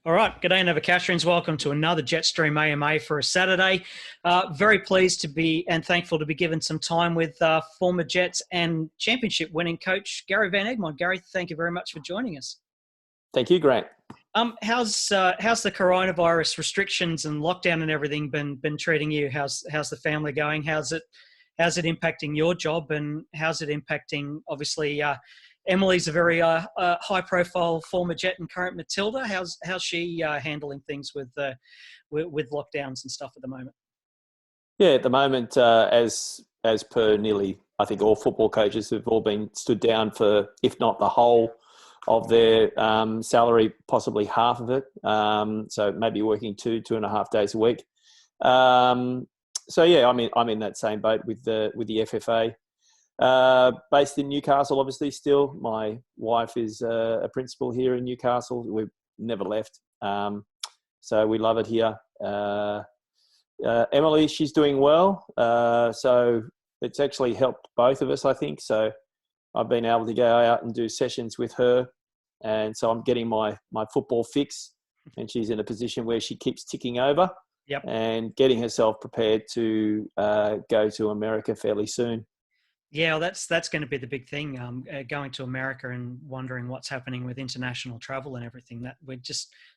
All right, g'day Novocastrians. Welcome to another Jetstream AMA for a Saturday. Very pleased to be and thankful to be given some time with former Jets and championship winning coach Gary Van Egmond. Gary, thank you very much for joining us. Thank you, Grant. How's the coronavirus restrictions and lockdown and everything been treating you? How's the family going? How's it impacting your job, and how's it impacting obviously? Emily's a very high-profile former Jet and current Matilda. How's she handling things with lockdowns and stuff at the moment? Yeah, at the moment, as per nearly, I think all football coaches have all been stood down for, if not the whole of their salary, possibly half of it. So maybe working 2.5 days a week. So yeah, I'm in that same boat with the FFA. Based in Newcastle, obviously. Still, my wife is a principal here in Newcastle. We've never left, so we love it here. Emily, she's doing well, so it's actually helped both of us, I think. So I've been able to go out and do sessions with her, and so I'm getting my football fix, and she's in a position where she keeps ticking over. Yep. And getting herself prepared to go to America fairly soon. Yeah, well, that's going to be the big thing. Going to America and wondering what's happening with international travel and everything. That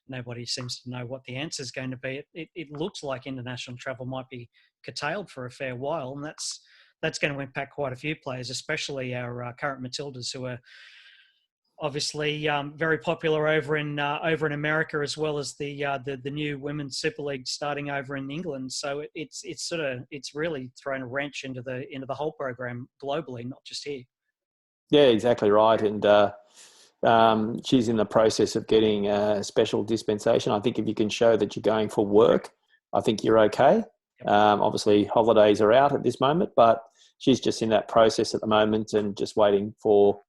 nobody seems to know what the answer is going to be. It looks like international travel might be curtailed for a fair while, and that's going to impact quite a few players, especially our current Matildas, who are obviously very popular over in America, as well as the new Women's Super League starting over in England. So it's really thrown a wrench into the whole program globally, not just here. Yeah, exactly right. And she's in the process of getting a special dispensation. I think if you can show that you're going for work, I think you're okay. Yep. Obviously, holidays are out at this moment, but she's just in that process at the moment and just waiting for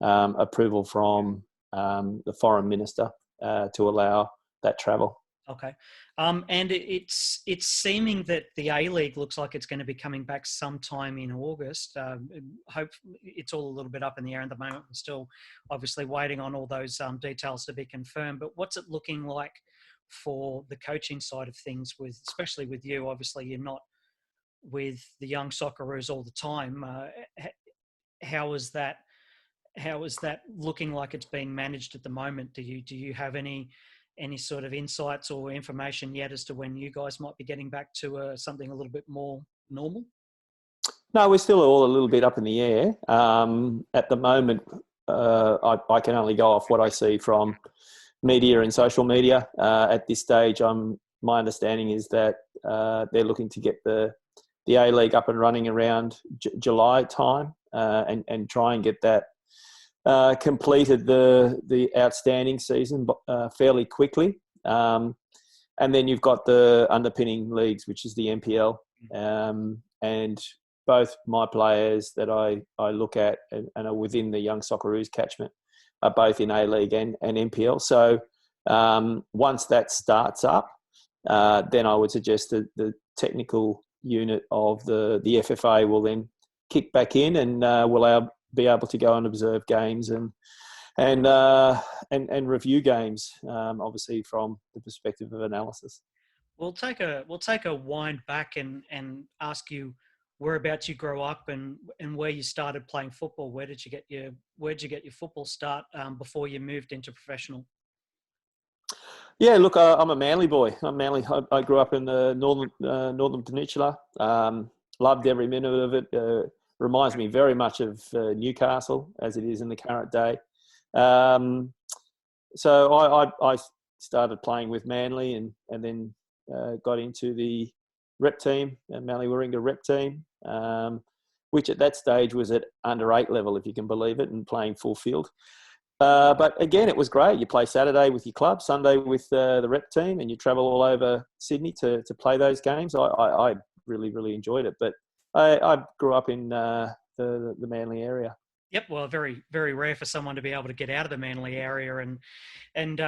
approval from the foreign minister to allow that travel. Okay, and it's seeming that the A-League looks like it's going to be coming back sometime in August. Hope it's all a little bit up in the air at the moment. We're still obviously waiting on all those details to be confirmed. But what's it looking like for the coaching side of things, especially with you? Obviously, you're not with the Young Socceroos all the time. How is that looking like it's being managed at the moment? Do you have any sort of insights or information yet as to when you guys might be getting back to something a little bit more normal? No, we're still all a little bit up in the air. At the moment, I can only go off what I see from media and social media. At this stage, my understanding is that they're looking to get the A-League up and running around July time and try and get that completed the outstanding season fairly quickly. And then you've got the underpinning leagues, which is the NPL. And both my players that I look at and are within the Young Socceroos catchment are both in A-League and NPL. So once that starts up, then I would suggest that the technical unit of the FFA will then kick back in and will be able to go and observe games and review games, obviously from the perspective of analysis. We'll take a wind back and ask you whereabouts you grew up and where you started playing football. Where did you get your football start before you moved into professional? Yeah, look, I'm a Manly boy. I'm Manly. I grew up in the northern peninsula. Loved every minute of it. Reminds me very much of Newcastle as it is in the current day. So I started playing with Manly and then got into the rep team, Manly Warringah rep team, which at that stage was at under 8 level, if you can believe it, and playing full field. But again, it was great. You play Saturday with your club, Sunday with the rep team, and you travel all over Sydney to play those games. I really, really enjoyed it. But I grew up in the Manly area. Yep. Well, very, very rare for someone to be able to get out of the Manly area and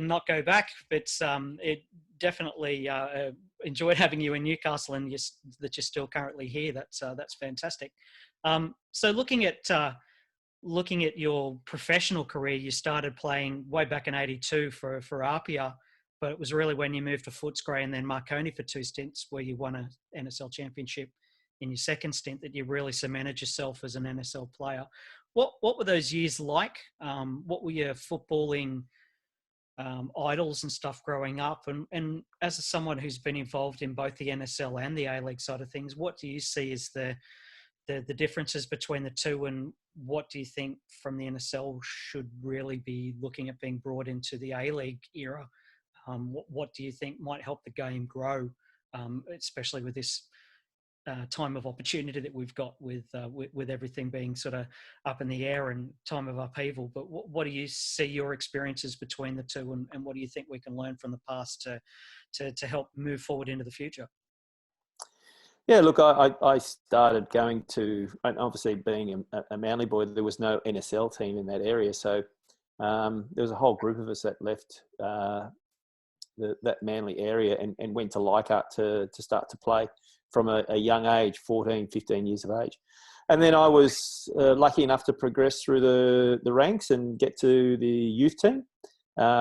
not go back. But it definitely enjoyed having you in Newcastle, and that you're still currently here. That's fantastic. So looking at your professional career, you started playing way back in '82 for Apia. But it was really when you moved to Footscray and then Marconi for 2 stints where you won a NSL championship in your second stint that you really cemented yourself as an NSL player. What were those years like? What were your footballing idols and stuff growing up? And as someone who's been involved in both the NSL and the A-League side of things, what do you see as the differences between the two, and what do you think from the NSL should really be looking at being brought into the A-League era? What do you think might help the game grow, especially with this time of opportunity that we've got with everything being sort of up in the air and time of upheaval? But what do you see your experiences between the two, and what do you think we can learn from the past to help move forward into the future? Yeah, look, I started going to, obviously being a Manly boy, there was no NSL team in that area. So there was a whole group of us that left that Manly area and went to Leichhardt to start to play from a young age, 14, 15 years of age. And then I was lucky enough to progress through the ranks and get to the youth team,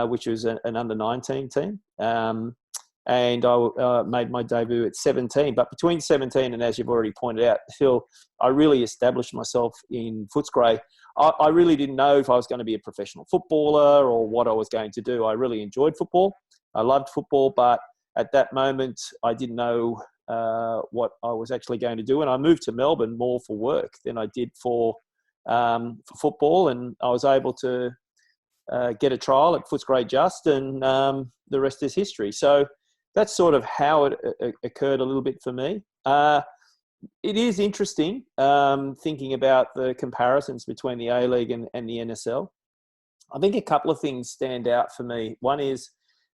which was an under-19 team. And I made my debut at 17. But between 17 and, as you've already pointed out, Phil, I really established myself in Footscray. I really didn't know if I was going to be a professional footballer or what I was going to do. I really enjoyed football. I loved football, but at that moment, I didn't know what I was actually going to do. And I moved to Melbourne more for work than I did for football. And I was able to get a trial at Footscray Just, and the rest is history. So that's sort of how it occurred a little bit for me. It is interesting thinking about the comparisons between the A-League and the NSL. I think a couple of things stand out for me. One is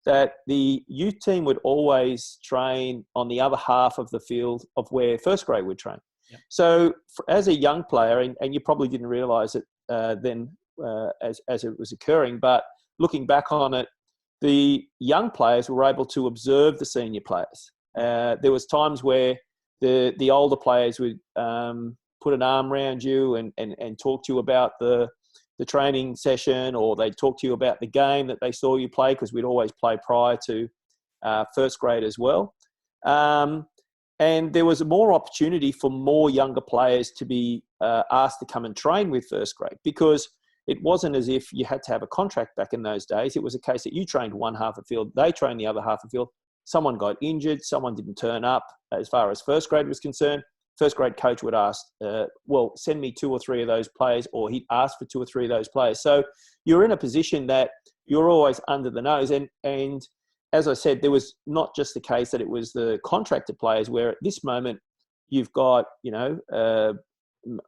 that the youth team would always train on the other half of the field of where first grade would train. Yep. So as a young player, and you probably didn't realise it then as it was occurring, but looking back on it, the young players were able to observe the senior players. There was times where the older players would put an arm around you and talk to you about the training session, or they'd talk to you about the game that they saw you play, because we'd always play prior to first grade as well. And there was more opportunity for more younger players to be asked to come and train with first grade, because it wasn't as if you had to have a contract back in those days. It was a case that you trained one half of the field, they trained the other half of the field. Someone got injured, someone didn't turn up. As far as first grade was concerned, first grade coach would ask, well, send me 2 or 3 of those players, or he'd ask for 2 or 3 of those players. So you're in a position that you're always under the nose. And as I said, there was not just the case that it was the contracted players, where at this moment you've got,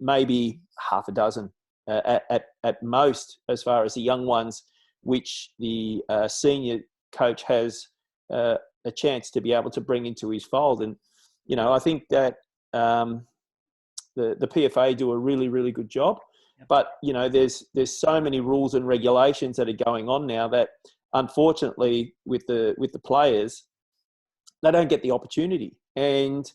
maybe half a dozen at most, as far as the young ones, which the senior coach has a chance to be able to bring into his fold. And, I think that the PFA do a really, really good job. Yep. But, there's so many rules and regulations that are going on now that, unfortunately, with the players, they don't get the opportunity. And,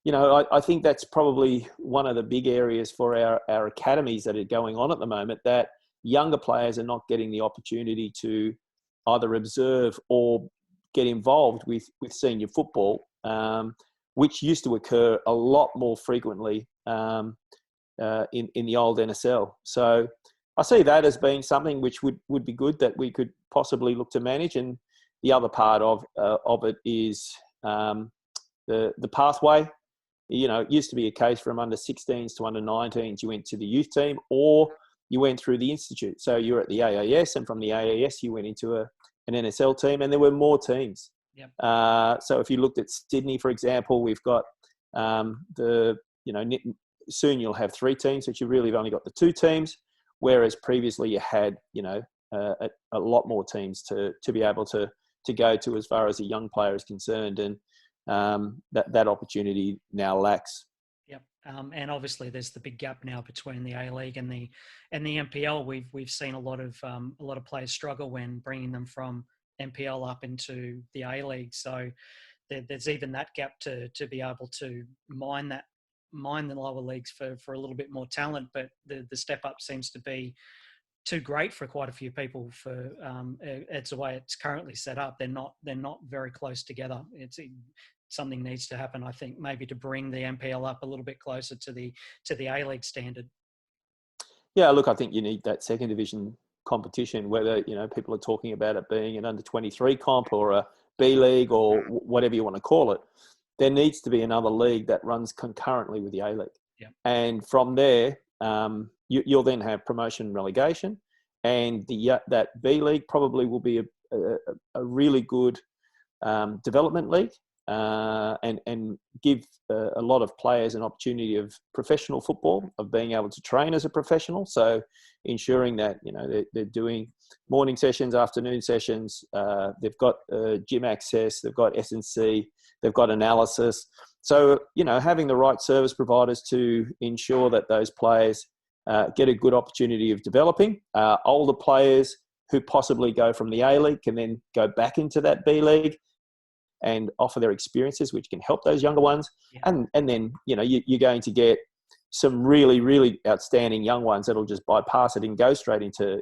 I think that's probably one of the big areas for our academies that are going on at the moment, that younger players are not getting the opportunity to either observe or get involved with senior football, which used to occur a lot more frequently in the old NSL. So I see that as being something which would be good, that we could possibly look to manage. And the other part of it is the pathway. It used to be a case from under 16s to under 19s, you went to the youth team, or you went through the institute. So you're at the AAS, and from the AAS you went into an NSL team, and there were more teams. Yep. So if you looked at Sydney, for example, we've got soon you'll have 3 teams, but you really have only got the 2 teams, whereas previously you had, a lot more teams to be able to go to as far as a young player is concerned. And that opportunity now lacks. Yep, and obviously there's the big gap now between the A-League and the NPL. We've seen a lot of players struggle when bringing them from NPL up into the A-League. So there's even that gap to be able to mine the lower leagues for a little bit more talent. But the step up seems to be too great for quite a few people. For it's the way it's currently set up. They're not very close together. Something needs to happen, I think, maybe to bring the NPL up a little bit closer to the A-League standard. Yeah, look, I think you need that second division competition, whether, people are talking about it being an under-23 comp or a B League or whatever you want to call it. There needs to be another league that runs concurrently with the A-League. Yeah. And from there, you'll then have promotion and relegation, and that B League probably will be a really good development league, and give a lot of players an opportunity of professional football, of being able to train as a professional. So ensuring that, they're doing morning sessions, afternoon sessions, they've got gym access, they've got S&C, they've got analysis. So, having the right service providers to ensure that those players get a good opportunity of developing. Older players who possibly go from the A-League can then go back into that B League and offer their experiences, which can help those younger ones. Yeah. And then, you're going to get some really, really outstanding young ones that'll just bypass it and go straight into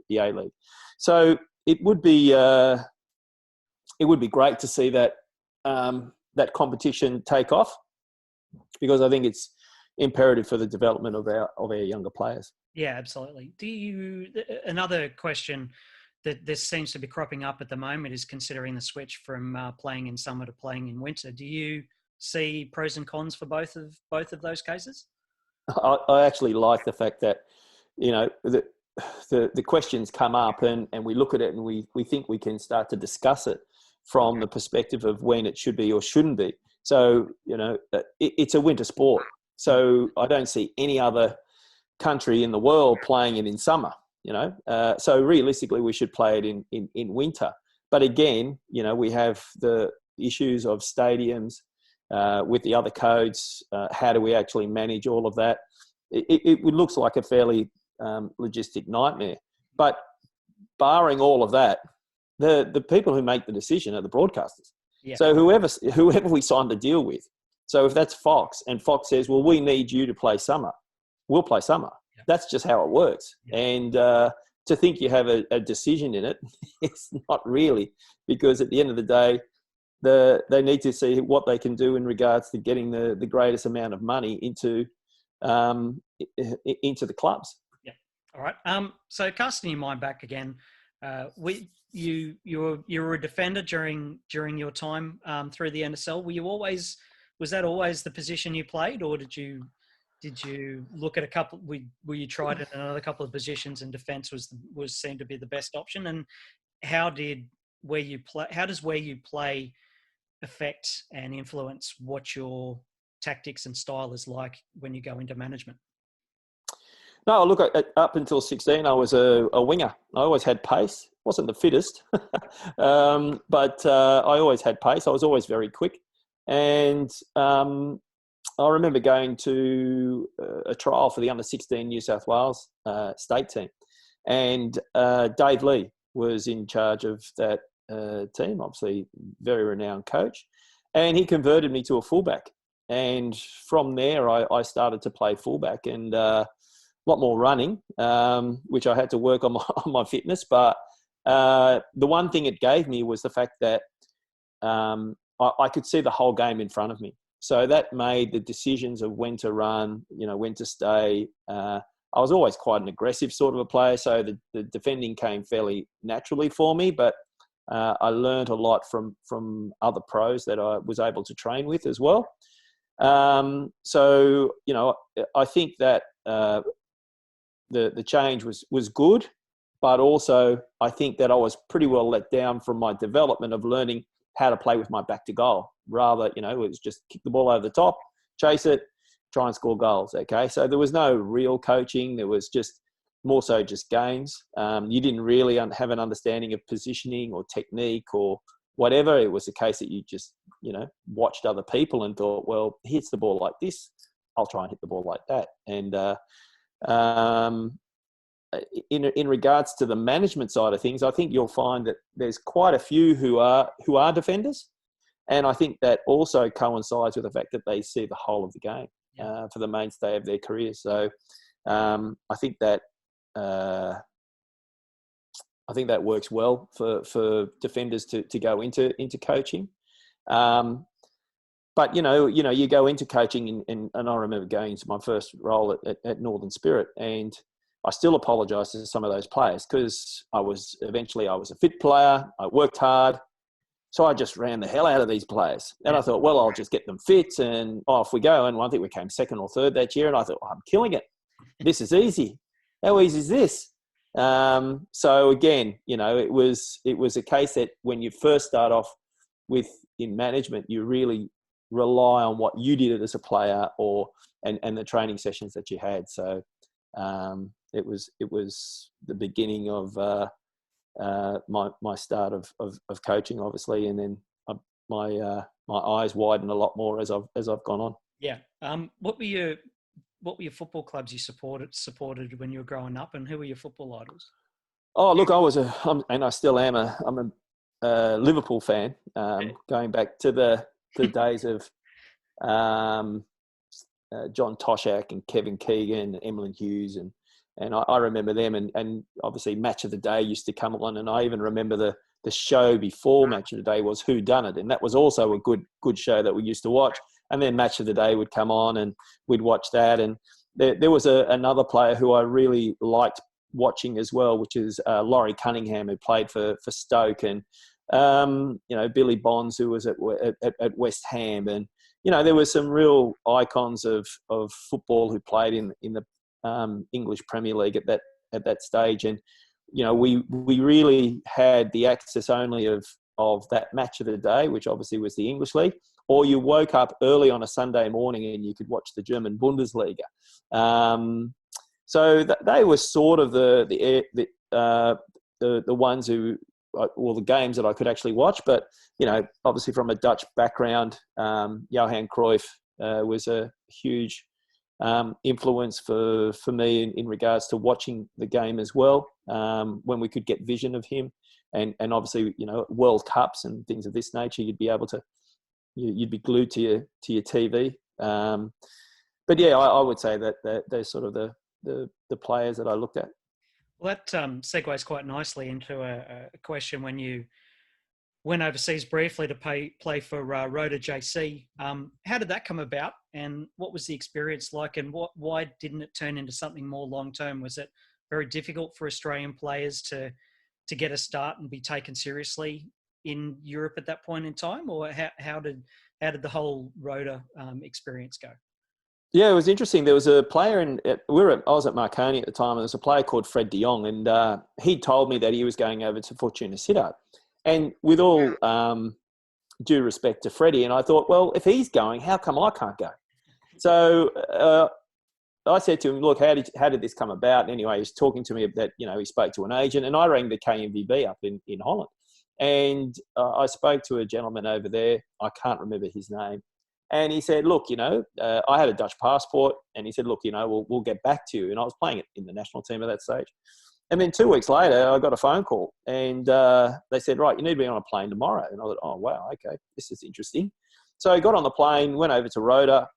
the A-League. So it would be great to see that that competition take off, because I think it's imperative for the development of our younger players. Yeah, absolutely. Another question that this seems to be cropping up at the moment is considering the switch from playing in summer to playing in winter. Do you see pros and cons for both of those cases? I actually like the fact that, the questions come up and we look at it and we think we can start to discuss it from the perspective of when it should be or shouldn't be. So, it's a winter sport. So I don't see any other country in the world playing it in summer, So realistically, we should play it in winter. But again, we have the issues of stadiums with the other codes. How do we actually manage all of that? It looks like a fairly logistic nightmare. But barring all of that, the people who make the decision are the broadcasters. Yeah. So whoever we sign the deal with. So if that's Fox, and Fox says, well, we need you to play summer, we'll play summer. Yeah. That's just how it works. Yeah. And to think you have a decision in it, it's not really, because at the end of the day, they need to see what they can do in regards to getting the greatest amount of money into the clubs. Yeah. All right. So casting your mind back again, you were a defender during your time through the NSL. Was that always the position you played, or did you look at a couple? Were you tried at another couple of positions and defence was seemed to be the best option? And how does where you play affect and influence what your tactics and style is like when you go into management? No, look, up until 16, I was a winger. I always had pace. Wasn't the fittest, but I always had pace. I was always very quick. And I remember going to a trial for the under-16 New South Wales state team. And Dave Lee was in charge of that team, obviously very renowned coach. And he converted me to a fullback. And from there, I started to play fullback, and a lot more running, which I had to work on my fitness. But the one thing it gave me was the fact that I could see the whole game in front of me. So that made the decisions of when to run, when to stay. I was always quite an aggressive sort of a player, so the defending came fairly naturally for me. But I learned a lot from other pros that I was able to train with as well. So, I think that the change was good, but also I think that I was pretty well let down from my development of learning how to play with my back to goal. Rather, it was just kick the ball over the top, chase it, try and score goals. Okay. So there was no real coaching. There was just more so just games. You didn't really have an understanding of positioning or technique or whatever. It was a case that you just, watched other people and thought, well, he hits the ball like this, I'll try and hit the ball like that. And in regards to the management side of things, I think you'll find that there's quite a few who are defenders. And I think that also coincides with the fact that they see the whole of the game for the mainstay of their career. So I think that I think that works well for defenders to go into coaching. But you go into coaching, and I remember going into my first role at Northern Spirit, and I still apologise to some of those players because I was a fit player. I worked hard, so I just ran the hell out of these players. And I thought, well, I'll just get them fit, and off we go. And I think we came second or third that year, and I thought, I'm killing it. This is easy. How easy is this? So again, it was a case that when you first start off in management, you really rely on what you did as a player and the training sessions that you had. So it was the beginning of my start of coaching, obviously, and then my eyes widened a lot more as I've gone on. Yeah. What were your football clubs you supported when you were growing up, and who were your football idols? Oh, look, and I still am I'm a Liverpool fan, going back to the days of John Toshak and Kevin Keegan and Emlyn Hughes, and I remember them, and obviously Match of the Day used to come on, and I even remember the show before Match of the Day was Who Done It, and that was also a good show that we used to watch. And then Match of the Day would come on, and we'd watch that. And there was another player who I really liked watching as well, which is Laurie Cunningham, who played for Stoke, and Billy Bonds, who was at West Ham, and there were some real icons of football who played in the English Premier League at that stage. And we really had the access only of that Match of the Day, which obviously was the English League, or you woke up early on a Sunday morning and you could watch the German Bundesliga. So they were sort of the ones who, well, the games that I could actually watch. But obviously from a Dutch background, Johan Cruyff was a huge influence for me in regards to watching the game as well. When we could get vision of him, and obviously World Cups and things of this nature, you'd be able to. You'd be glued to your TV. But yeah, I would say that they're sort of the players that I looked at. Well, that segues quite nicely into a question when you went overseas briefly to play for Roda JC. How did that come about, and what was the experience like, and why didn't it turn into something more long-term? Was it very difficult for Australian players to get a start and be taken seriously in Europe at that point in time, or how did the whole Roda experience go? Yeah, it was interesting. There was a player I was at Marconi at the time, and there was a player called Fred de Jong, and he told me that he was going over to Fortuna Sittard. And with all due respect to Freddie, and I thought, well, if he's going, how come I can't go? So I said to him, look, how did this come about? And anyway, he's talking to me that, he spoke to an agent, and I rang the KNVB up in Holland. And I spoke to a gentleman over there. I can't remember his name. And he said, look, I had a Dutch passport. And he said, look, we'll get back to you. And I was playing in the national team at that stage. And then 2 weeks later, I got a phone call. And they said, right, you need to be on a plane tomorrow. And I thought, oh, wow, okay, this is interesting. So I got on the plane, went over to Roda.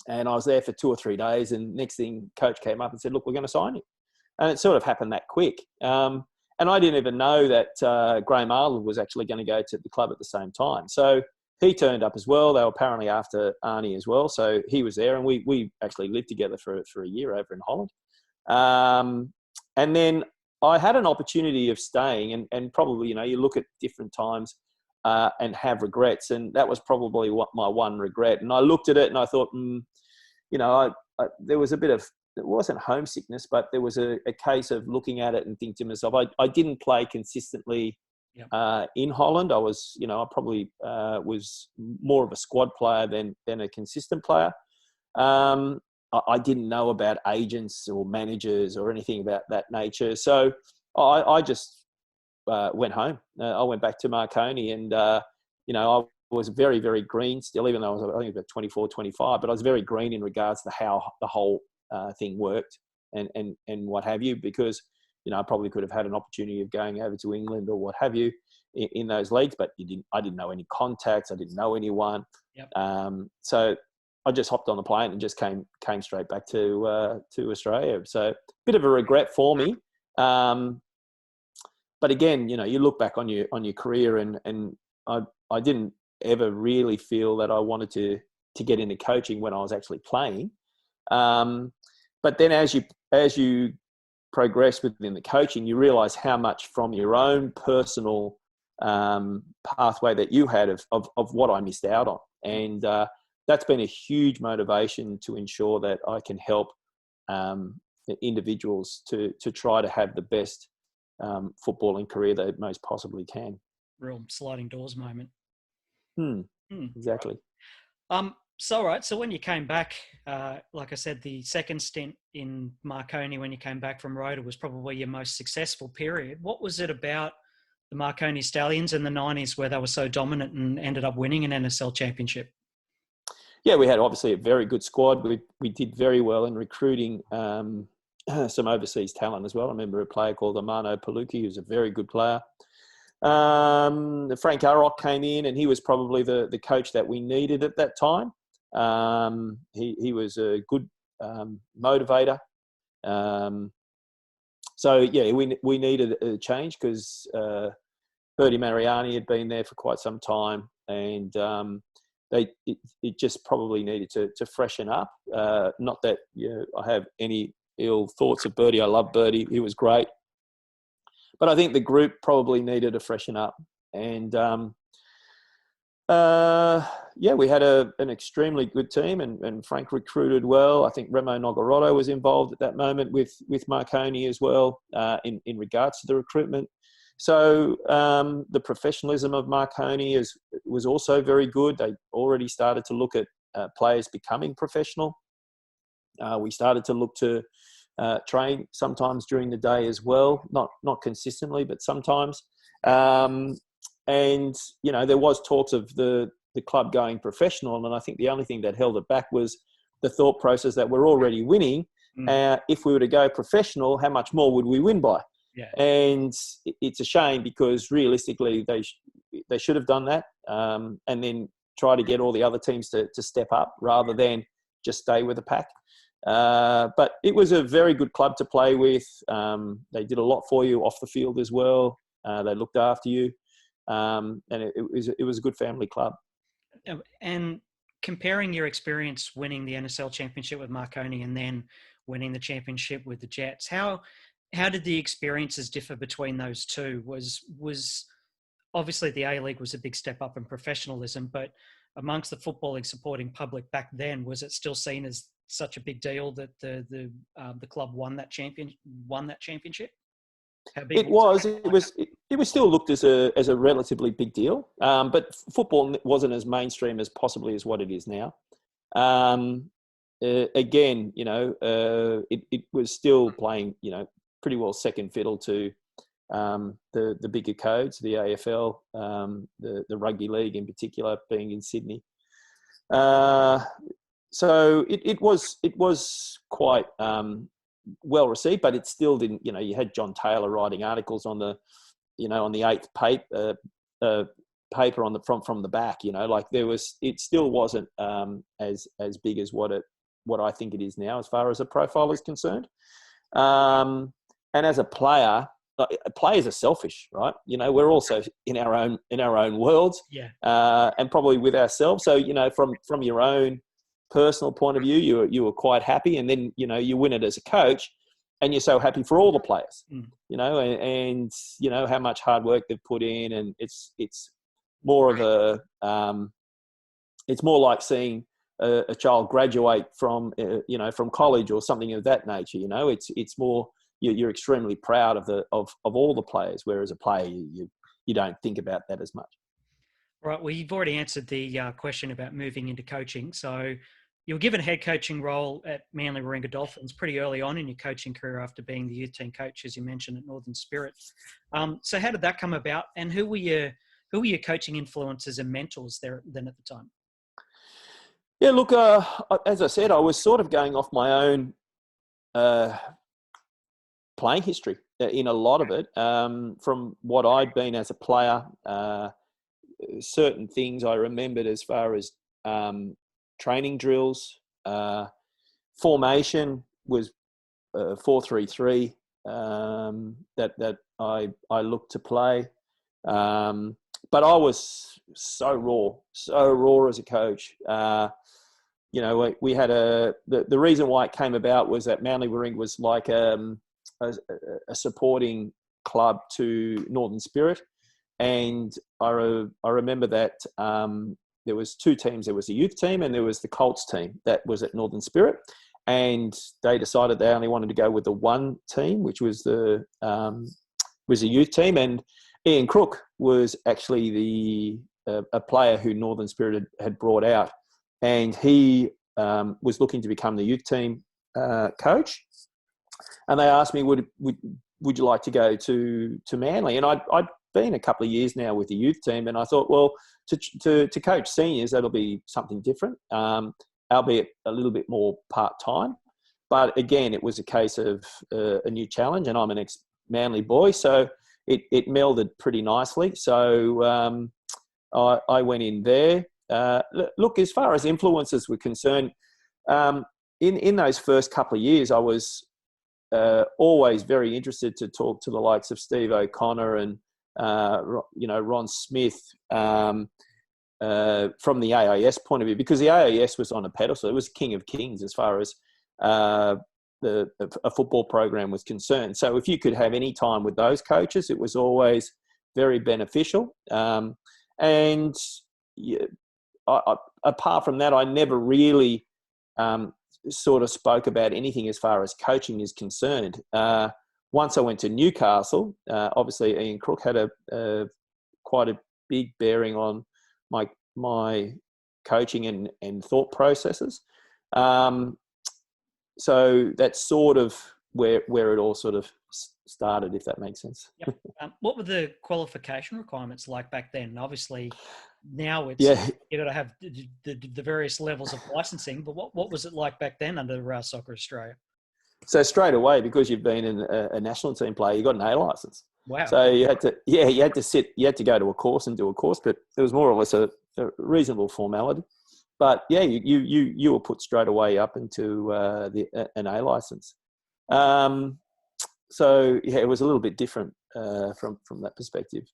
And I was there for 2 or 3 days. And next thing, coach came up and said, look, we're going to sign you. And it sort of happened that quick. And I didn't even know that Graham Arnold was actually going to go to the club at the same time. So he turned up as well. They were apparently after Arnie as well. So he was there, and we actually lived together for a year over in Holland. And then I had an opportunity of staying, and probably, you look at different times and have regrets. And that was probably my one regret. And I looked at it and I thought, there was a bit of, it wasn't homesickness, but there was a case of looking at it and thinking to myself, I didn't play consistently in Holland. I was, I probably was more of a squad player than a consistent player. I didn't know about agents or managers or anything about that nature. So I just went home. I went back to Marconi, and, I was very, very green still, even though I was, I think, about 24, 25, but I was very green in regards to how the whole thing worked and what have you, because, I probably could have had an opportunity of going over to England or what have you in those leagues, but I didn't know any contacts. I didn't know anyone. Yep. So I just hopped on the plane and just came straight back to Australia. So a bit of a regret for me. but again, you look back on your career, and I didn't ever really feel that I wanted to get into coaching when I was actually playing. But then as you progress within the coaching, you realise how much from your own personal pathway that you had of what I missed out on, and that's been a huge motivation to ensure that I can help individuals to try to have the best footballing career they most possibly can. Real sliding doors moment. Exactly. So when you came back, like I said, the second stint in Marconi when you came back from Roda was probably your most successful period. What was it about the Marconi Stallions in the 90s where they were so dominant and ended up winning an NSL championship? Yeah, we had obviously a very good squad. We did very well in recruiting some overseas talent as well. I remember a player called Amano Paluki, who's a very good player. Frank Arrock came in, and he was probably the coach that we needed at that time. He was a good motivator. So yeah, we needed a change because Bertie Mariani had been there for quite some time, and it just probably needed to freshen up. Not that I have any ill thoughts of Bertie. I love Bertie. He was great. But I think the group probably needed to freshen up. And we had an extremely good team, and Frank recruited well. I think Remo Nogarotto was involved at that moment with Marconi as well in regards to the recruitment. So the professionalism of Marconi was also very good. They already started to look at players becoming professional. We started to look to train sometimes during the day as well, not consistently, but sometimes. And there was talks of the club going professional, and I think the only thing that held it back was the thought process that we're already winning. If we were to go professional, how much more would we win by? Yeah. And it's a shame because realistically they should have done that, and then try to get all the other teams to step up rather than just stay with the pack. But it was a very good club to play with. They did a lot for you off the field as well. They looked after you, and it was a good family club. And comparing your experience winning the NSL championship with Marconi and then winning the championship with the Jets, how did the experiences differ between those two? Was obviously the A-League was a big step up in professionalism, but amongst the footballing supporting public back then, was it still seen as such a big deal that the club won that championship? It was still looked as a relatively big deal, but football wasn't as mainstream as possibly as what it is now. Again, it was still playing, pretty well second fiddle to the bigger codes, the AFL, the rugby league in particular, being in Sydney. So it was quite well received, but it still didn't. You had John Taylor writing articles on the 8th paper on the from the back. It still wasn't as big as what I think it is now, as far as a profile is concerned. And as a player, players are selfish, right? We're also in our own worlds, and probably with ourselves. So from your own personal point of view, you were quite happy, and then you win it as a coach, and you're so happy for all the players, and how much hard work they've put in, and it's more of it's more like seeing a child graduate from from college or something of that nature. It's more you're extremely proud of all the players, whereas a player you don't think about that as much. Right. Well, you've already answered the question about moving into coaching. So you were given a head coaching role at Manly Warringah Dolphins pretty early on in your coaching career after being the youth team coach, as you mentioned, at Northern Spirit. So how did that come about, and who were your coaching influences and mentors there then at the time? Yeah, look, as I said, I was sort of going off my own playing history in a lot of it, from what I'd been as a player. Certain things I remembered as far as training drills. Formation was 4-3-3. that I looked to play. But I was so raw as a coach. We had the reason why it came about was that Manly Warringah was like a supporting club to Northern Spirit. And I remember that there was two teams. There was a youth team and there was the Colts team that was at Northern Spirit. And they decided they only wanted to go with the one team, which was the youth team. And Ian Crook was actually a player who Northern Spirit had brought out. And he was looking to become the youth team coach. And they asked me, would you like to go to Manly? And I'd been a couple of years now with the youth team, and I thought, well, to coach seniors, that'll be something different, albeit a little bit more part-time. But again, it was a case of a new challenge, and I'm an ex-Manly boy, so it melded pretty nicely. So I went in there. Look, as far as influences were concerned, in those first couple of years, I was always very interested to talk to the likes of Steve O'Connor and Ron Smith from the AIS point of view, because the AIS was on a pedestal. It was king of kings as far as a football program was concerned. So if you could have any time with those coaches, it was always very beneficial. And apart from that, I never really sort of spoke about anything as far as coaching is concerned. Once I went to Newcastle, obviously Ian Crook had quite a big bearing on my coaching and thought processes. So that's sort of where it all sort of started, if that makes sense. Yep. What were the qualification requirements like back then? Obviously, now it's you got to have the various levels of licensing. But what was it like back then under Soccer Australia? So straight away, because you've been a national team player, you got an A license. Wow. So you had to go to a course and do a course, but it was more or less a reasonable formality. But yeah, you were put straight away up into an A license. So yeah, it was a little bit different from that perspective.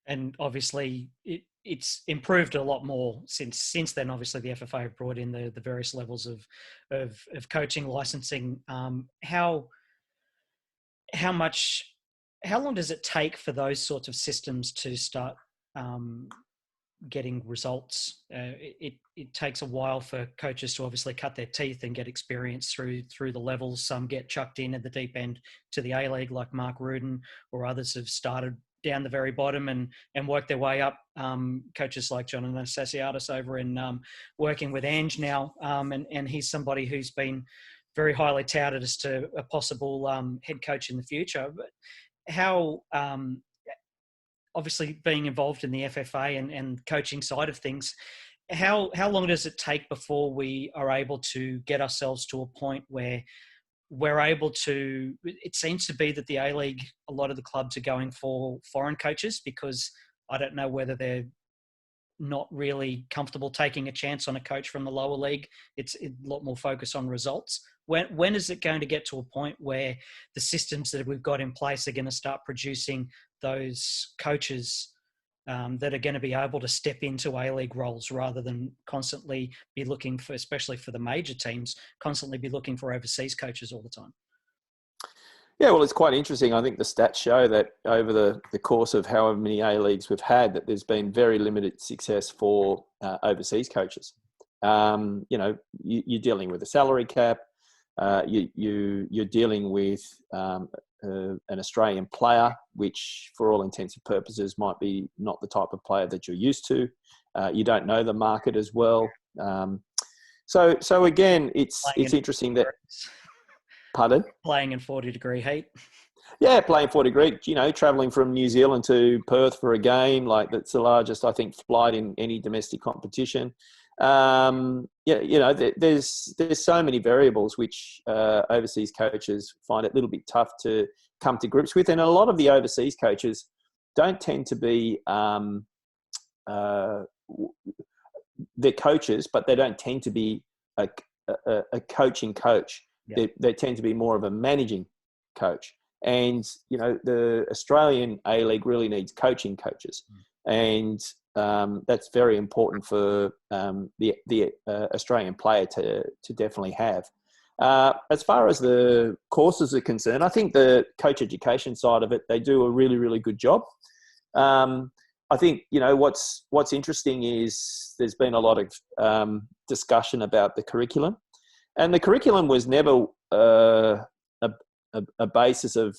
And obviously, it's improved a lot more since then. Obviously, the FFA have brought in the various levels of coaching licensing. How long does it take for those sorts of systems to start getting results? It takes a while for coaches to obviously cut their teeth and get experience through the levels. Some get chucked in at the deep end to the A-League, like Mark Rudin, or others have started down the very bottom and worked their way up. Coaches like John Anastasiadis over in working with Ange now, and he's somebody who's been very highly touted as to a possible head coach in the future. But how obviously being involved in the FFA and coaching side of things, how long does it take before we are able to get ourselves to a point where we're able to? It seems to be that the A-League, a lot of the clubs are going for foreign coaches, because I don't know whether they're not really comfortable taking a chance on a coach from the lower league. It's a lot more focus on results. When is it going to get to a point where the systems that we've got in place are going to start producing those coaches that are going to be able to step into A-League roles, rather than constantly be looking for, especially for the major teams, constantly be looking for overseas coaches all the time? Yeah, well, it's quite interesting. I think the stats show that over the course of however many A-Leagues we've had, that there's been very limited success for overseas coaches. You're dealing with a salary cap. You're dealing with an Australian player, which for all intents and purposes might be not the type of player that you're used to. You don't know the market as well. So again, it's interesting that... Pardon? Playing in 40-degree heat. Yeah, playing 40-degree, travelling from New Zealand to Perth for a game, like that's the largest, I think, flight in any domestic competition. There's so many variables which overseas coaches find it a little bit tough to come to grips with. And a lot of the overseas coaches don't tend to be, they're coaches, but they don't tend to be a coaching coach. Yeah. They tend to be more of a managing coach. And, the Australian A-League really needs coaching coaches. And that's very important for the Australian player to definitely have. As far as the courses are concerned, I think the coach education side of it, they do a really, really good job. I think, what's interesting is there's been a lot of discussion about the curriculum. And the curriculum was never a basis of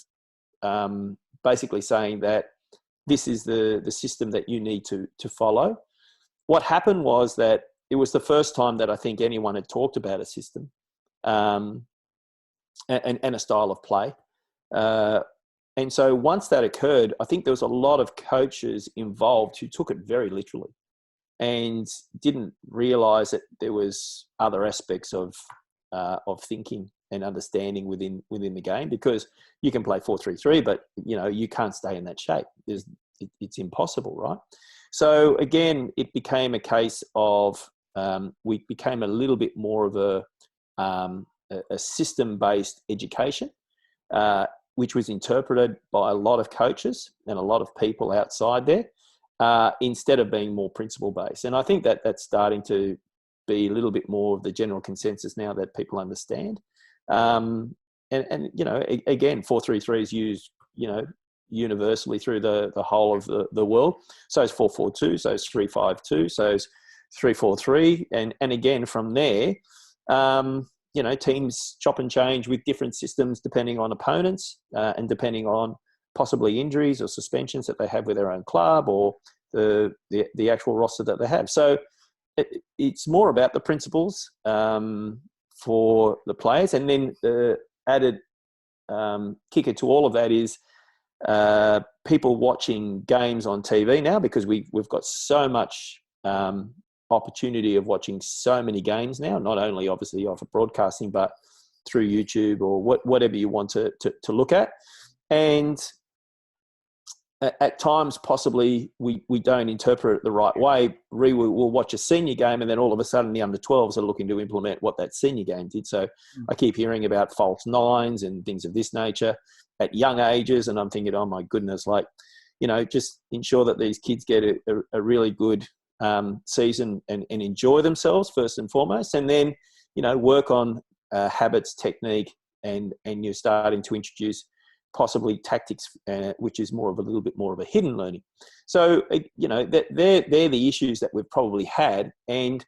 basically saying that this is the system that you need to follow. What happened was that it was the first time that I think anyone had talked about a system and a style of play. And so once that occurred, I think there was a lot of coaches involved who took it very literally and didn't realise that there was other aspects of thinking and understanding within the game, because you can play 4-3-3, but you can't stay in that shape. It's impossible, right? So again, it became a case of we became a little bit more of a system-based education, which was interpreted by a lot of coaches and a lot of people outside there, instead of being more principle-based. And I think that that's starting to be a little bit more of the general consensus now that people understand. And again, 4-3-3 is used, universally through the whole of the world. So it's 4-4-2, so it's 3-5-2, so it's 3-4-3. And again, from there, teams chop and change with different systems depending on opponents and depending on possibly injuries or suspensions that they have with their own club or the actual roster that they have. So it's more about the principles for the players. And then the added kicker to all of that is people watching games on TV now, because we've got so much opportunity of watching so many games now, not only obviously off of broadcasting, but through YouTube or whatever you want to look at. And at times, possibly, we don't interpret it the right way. We'll watch a senior game and then all of a sudden the under-12s are looking to implement what that senior game did. So I keep hearing about false nines and things of this nature at young ages. And I'm thinking, oh my goodness, just ensure that these kids get a really good season and enjoy themselves first and foremost. And then, work on habits, technique, and you're starting to introduce possibly tactics, which is a little bit more of a hidden learning. So, they're the issues that we've probably had. And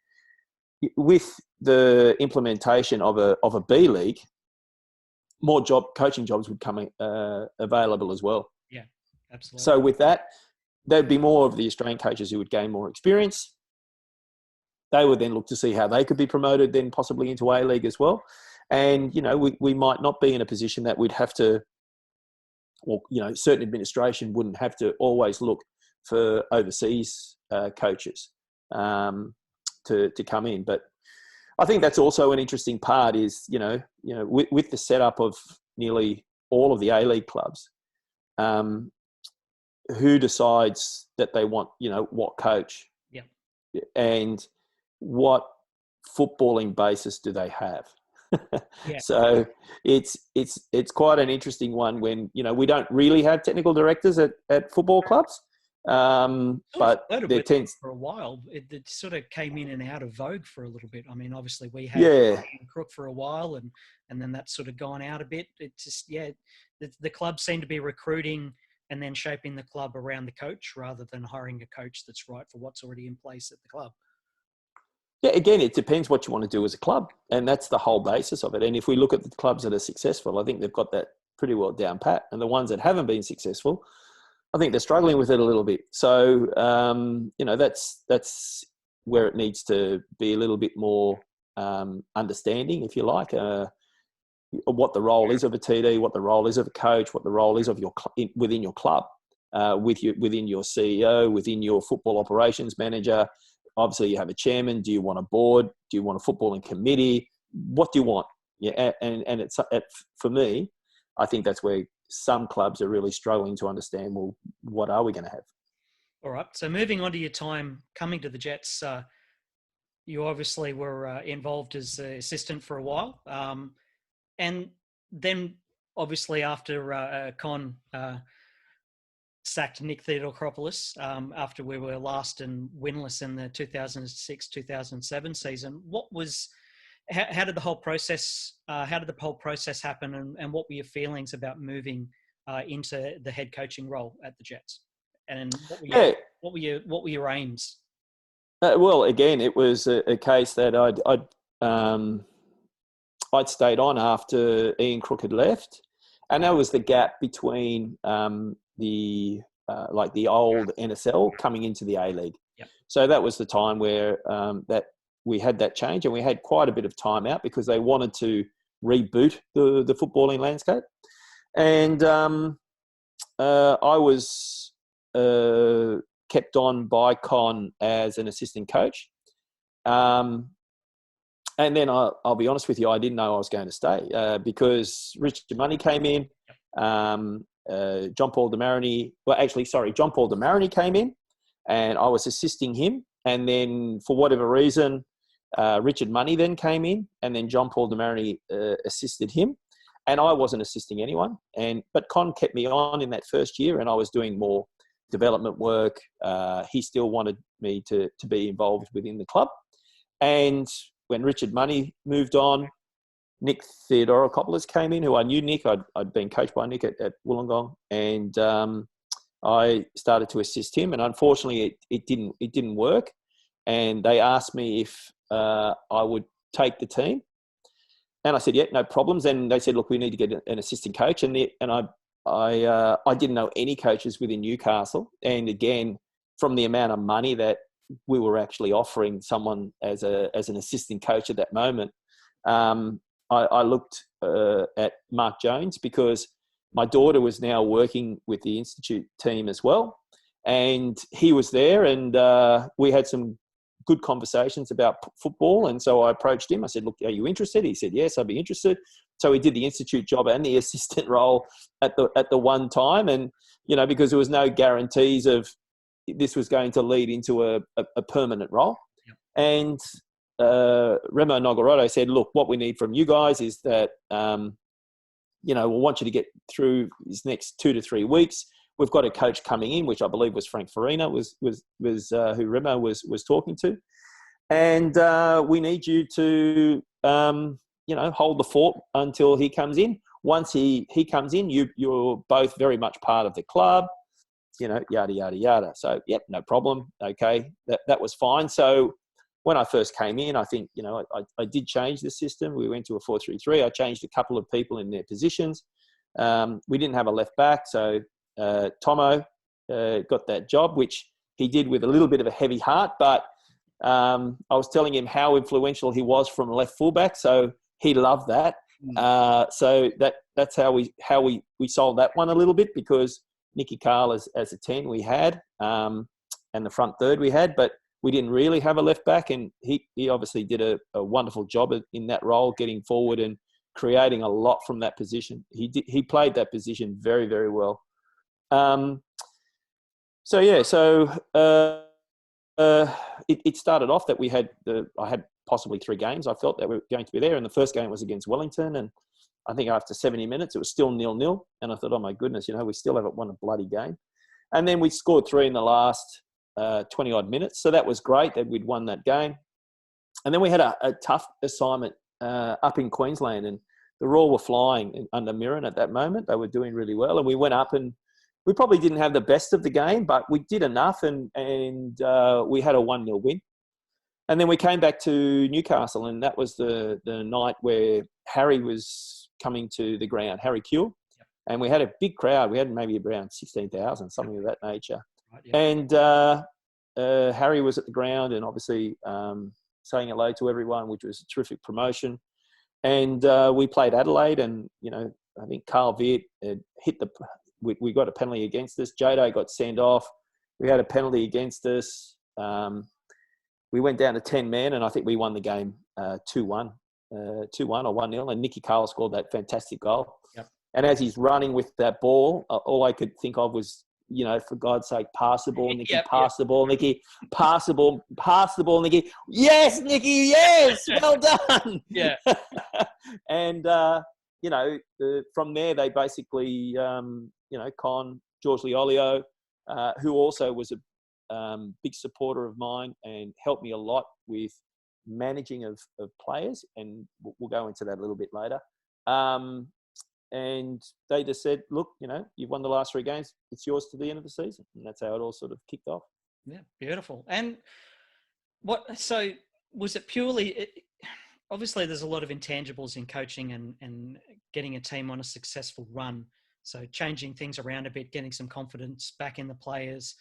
with the implementation of a B League, more coaching jobs would come available as well. Yeah, absolutely. So with that, there'd be more of the Australian coaches who would gain more experience. They would then look to see how they could be promoted then possibly into A-League as well. And, we might not be in a position that we'd have to, or, certain administration wouldn't have to always look for overseas coaches to come in. But I think that's also an interesting part is, with the setup of nearly all of the A-League clubs, who decides that they want, what coach? Yeah. And what footballing basis do they have? Yeah. So it's quite an interesting one when, we don't really have technical directors at football clubs. But there tends for a while, it sort of came in and out of vogue for a little bit. I mean, obviously we had Crook for a while and then that's sort of gone out a bit. It just, the clubs seem to be recruiting and then shaping the club around the coach rather than hiring a coach that's right for what's already in place at the club. Yeah, again, it depends what you want to do as a club, and that's the whole basis of it. And if we look at the clubs that are successful, I think they've got that pretty well down pat. And the ones that haven't been successful, I think they're struggling with it a little bit. So, that's where it needs to be a little bit more understanding, if you like, what the role is of a TD, what the role is of a coach, what the role is of within your club, within your CEO, within your football operations manager. Obviously, you have a chairman. Do you want a board? Do you want a footballing committee? What do you want? Yeah, and it's for me, I think that's where some clubs are really struggling to understand, well, what are we going to have? All right. So moving on to your time coming to the Jets, you obviously were involved as an assistant for a while. And then obviously after Con sacked Nick Theodoropoulos after we were last and winless in the 2006-2007 season, how did the whole process happen, and what were your feelings about moving into the head coaching role at the Jets? And what were your aims? Well, again, it was a case that I'd stayed on after Ian Crook had left, and that was the gap between the old NSL coming into the A-League. Yep. So that was the time where that we had that change, and we had quite a bit of time out because they wanted to reboot the footballing landscape. And I was kept on by Con as an assistant coach. And then I'll be honest with you, I didn't know I was going to stay because Richard Money came in. John Paul DeMarini came in, and I was assisting him. And then for whatever reason, Richard Money then came in, and then John Paul DeMarini assisted him. And I wasn't assisting anyone. But Con kept me on in that first year, and I was doing more development work. He still wanted me to be involved within the club. And when Richard Money moved on, Nick Theodoropoulos came in, who I knew Nick. I'd been coached by Nick at Wollongong, and I started to assist him. And unfortunately, it didn't work. And they asked me if I would take the team, and I said, "Yeah, no problems." And they said, "Look, we need to get an assistant coach." And I didn't know any coaches within Newcastle, and again, from the amount of money that we were actually offering someone as an assistant coach at that moment, I looked at Mark Jones because my daughter was now working with the Institute team as well, and he was there, and we had some good conversations about football. And so I approached him. I said, "Look, are you interested?" He said, "Yes, I'd be interested." So he did the Institute job and the assistant role at the one time, and because there was no guarantees of this was going to lead into a permanent role. Yep. And Remo Nogarotto said, "Look, what we need from you guys is that we want you to get through these next 2 to 3 weeks. We've got a coach coming in," which I believe was Frank Farina, was who Remo was talking to, and we need you to hold the fort until he comes in. Once he comes in, you're both very much part of the club, yada yada yada. So yep, no problem. Okay, that was fine. So when I first came in, I think I did change the system. We went to a 4-3-3. I changed a couple of people in their positions. We didn't have a left back, so Tomo got that job, which he did with a little bit of a heavy heart. But I was telling him how influential he was from left fullback, so he loved that. So that's how we sold that one a little bit, because Nicky Carl as a 10 we had, and the front third we had, but we didn't really have a left back, and he obviously did a wonderful job in that role, getting forward and creating a lot from that position. He played that position very, very well. It started off that I had possibly 3 games I felt that were going to be there, and the first game was against Wellington, and I think after 70 minutes it was still 0-0, and I thought, oh my goodness, we still haven't won a bloody game. And then we scored 3 in the last 20 odd minutes, so that was great that we'd won that game. And then we had a tough assignment up in Queensland, and the Roar were flying under Mirren at that moment. They were doing really well, and we went up, and we probably didn't have the best of the game, but we did enough, and we had a 1-0 win. And then we came back to Newcastle, and that was the night where Harry was coming to the ground, Harry Kuehl. Yep. And we had a big crowd. We had maybe around 16,000, something of that nature. Right, yep. And Harry was at the ground, and obviously saying hello to everyone, which was a terrific promotion. And we played Adelaide, and, I think Carl Viet had hit we got a penalty against us. Jado got sent off. We had a penalty against us. We went down to 10 men, and I think we won the game 2-1 or 1-0. And Nicky Carl scored that fantastic goal. Yep. And as he's running with that ball, all I could think of was, for God's sake, pass the ball, Nicky, pass the ball, Nicky, pass the ball, Nicky. Yes, Nicky, yes, well done. Yeah. And from there, they basically, Con, George Liolio, who also was a big supporter of mine and helped me a lot with managing of players. And we'll go into that a little bit later. And they just said, look, you've won the last 3 games. It's yours to the end of the season. And that's how it all sort of kicked off. Yeah, beautiful. And so was it purely, obviously there's a lot of intangibles in coaching and getting a team on a successful run. So changing things around a bit, getting some confidence back in the players,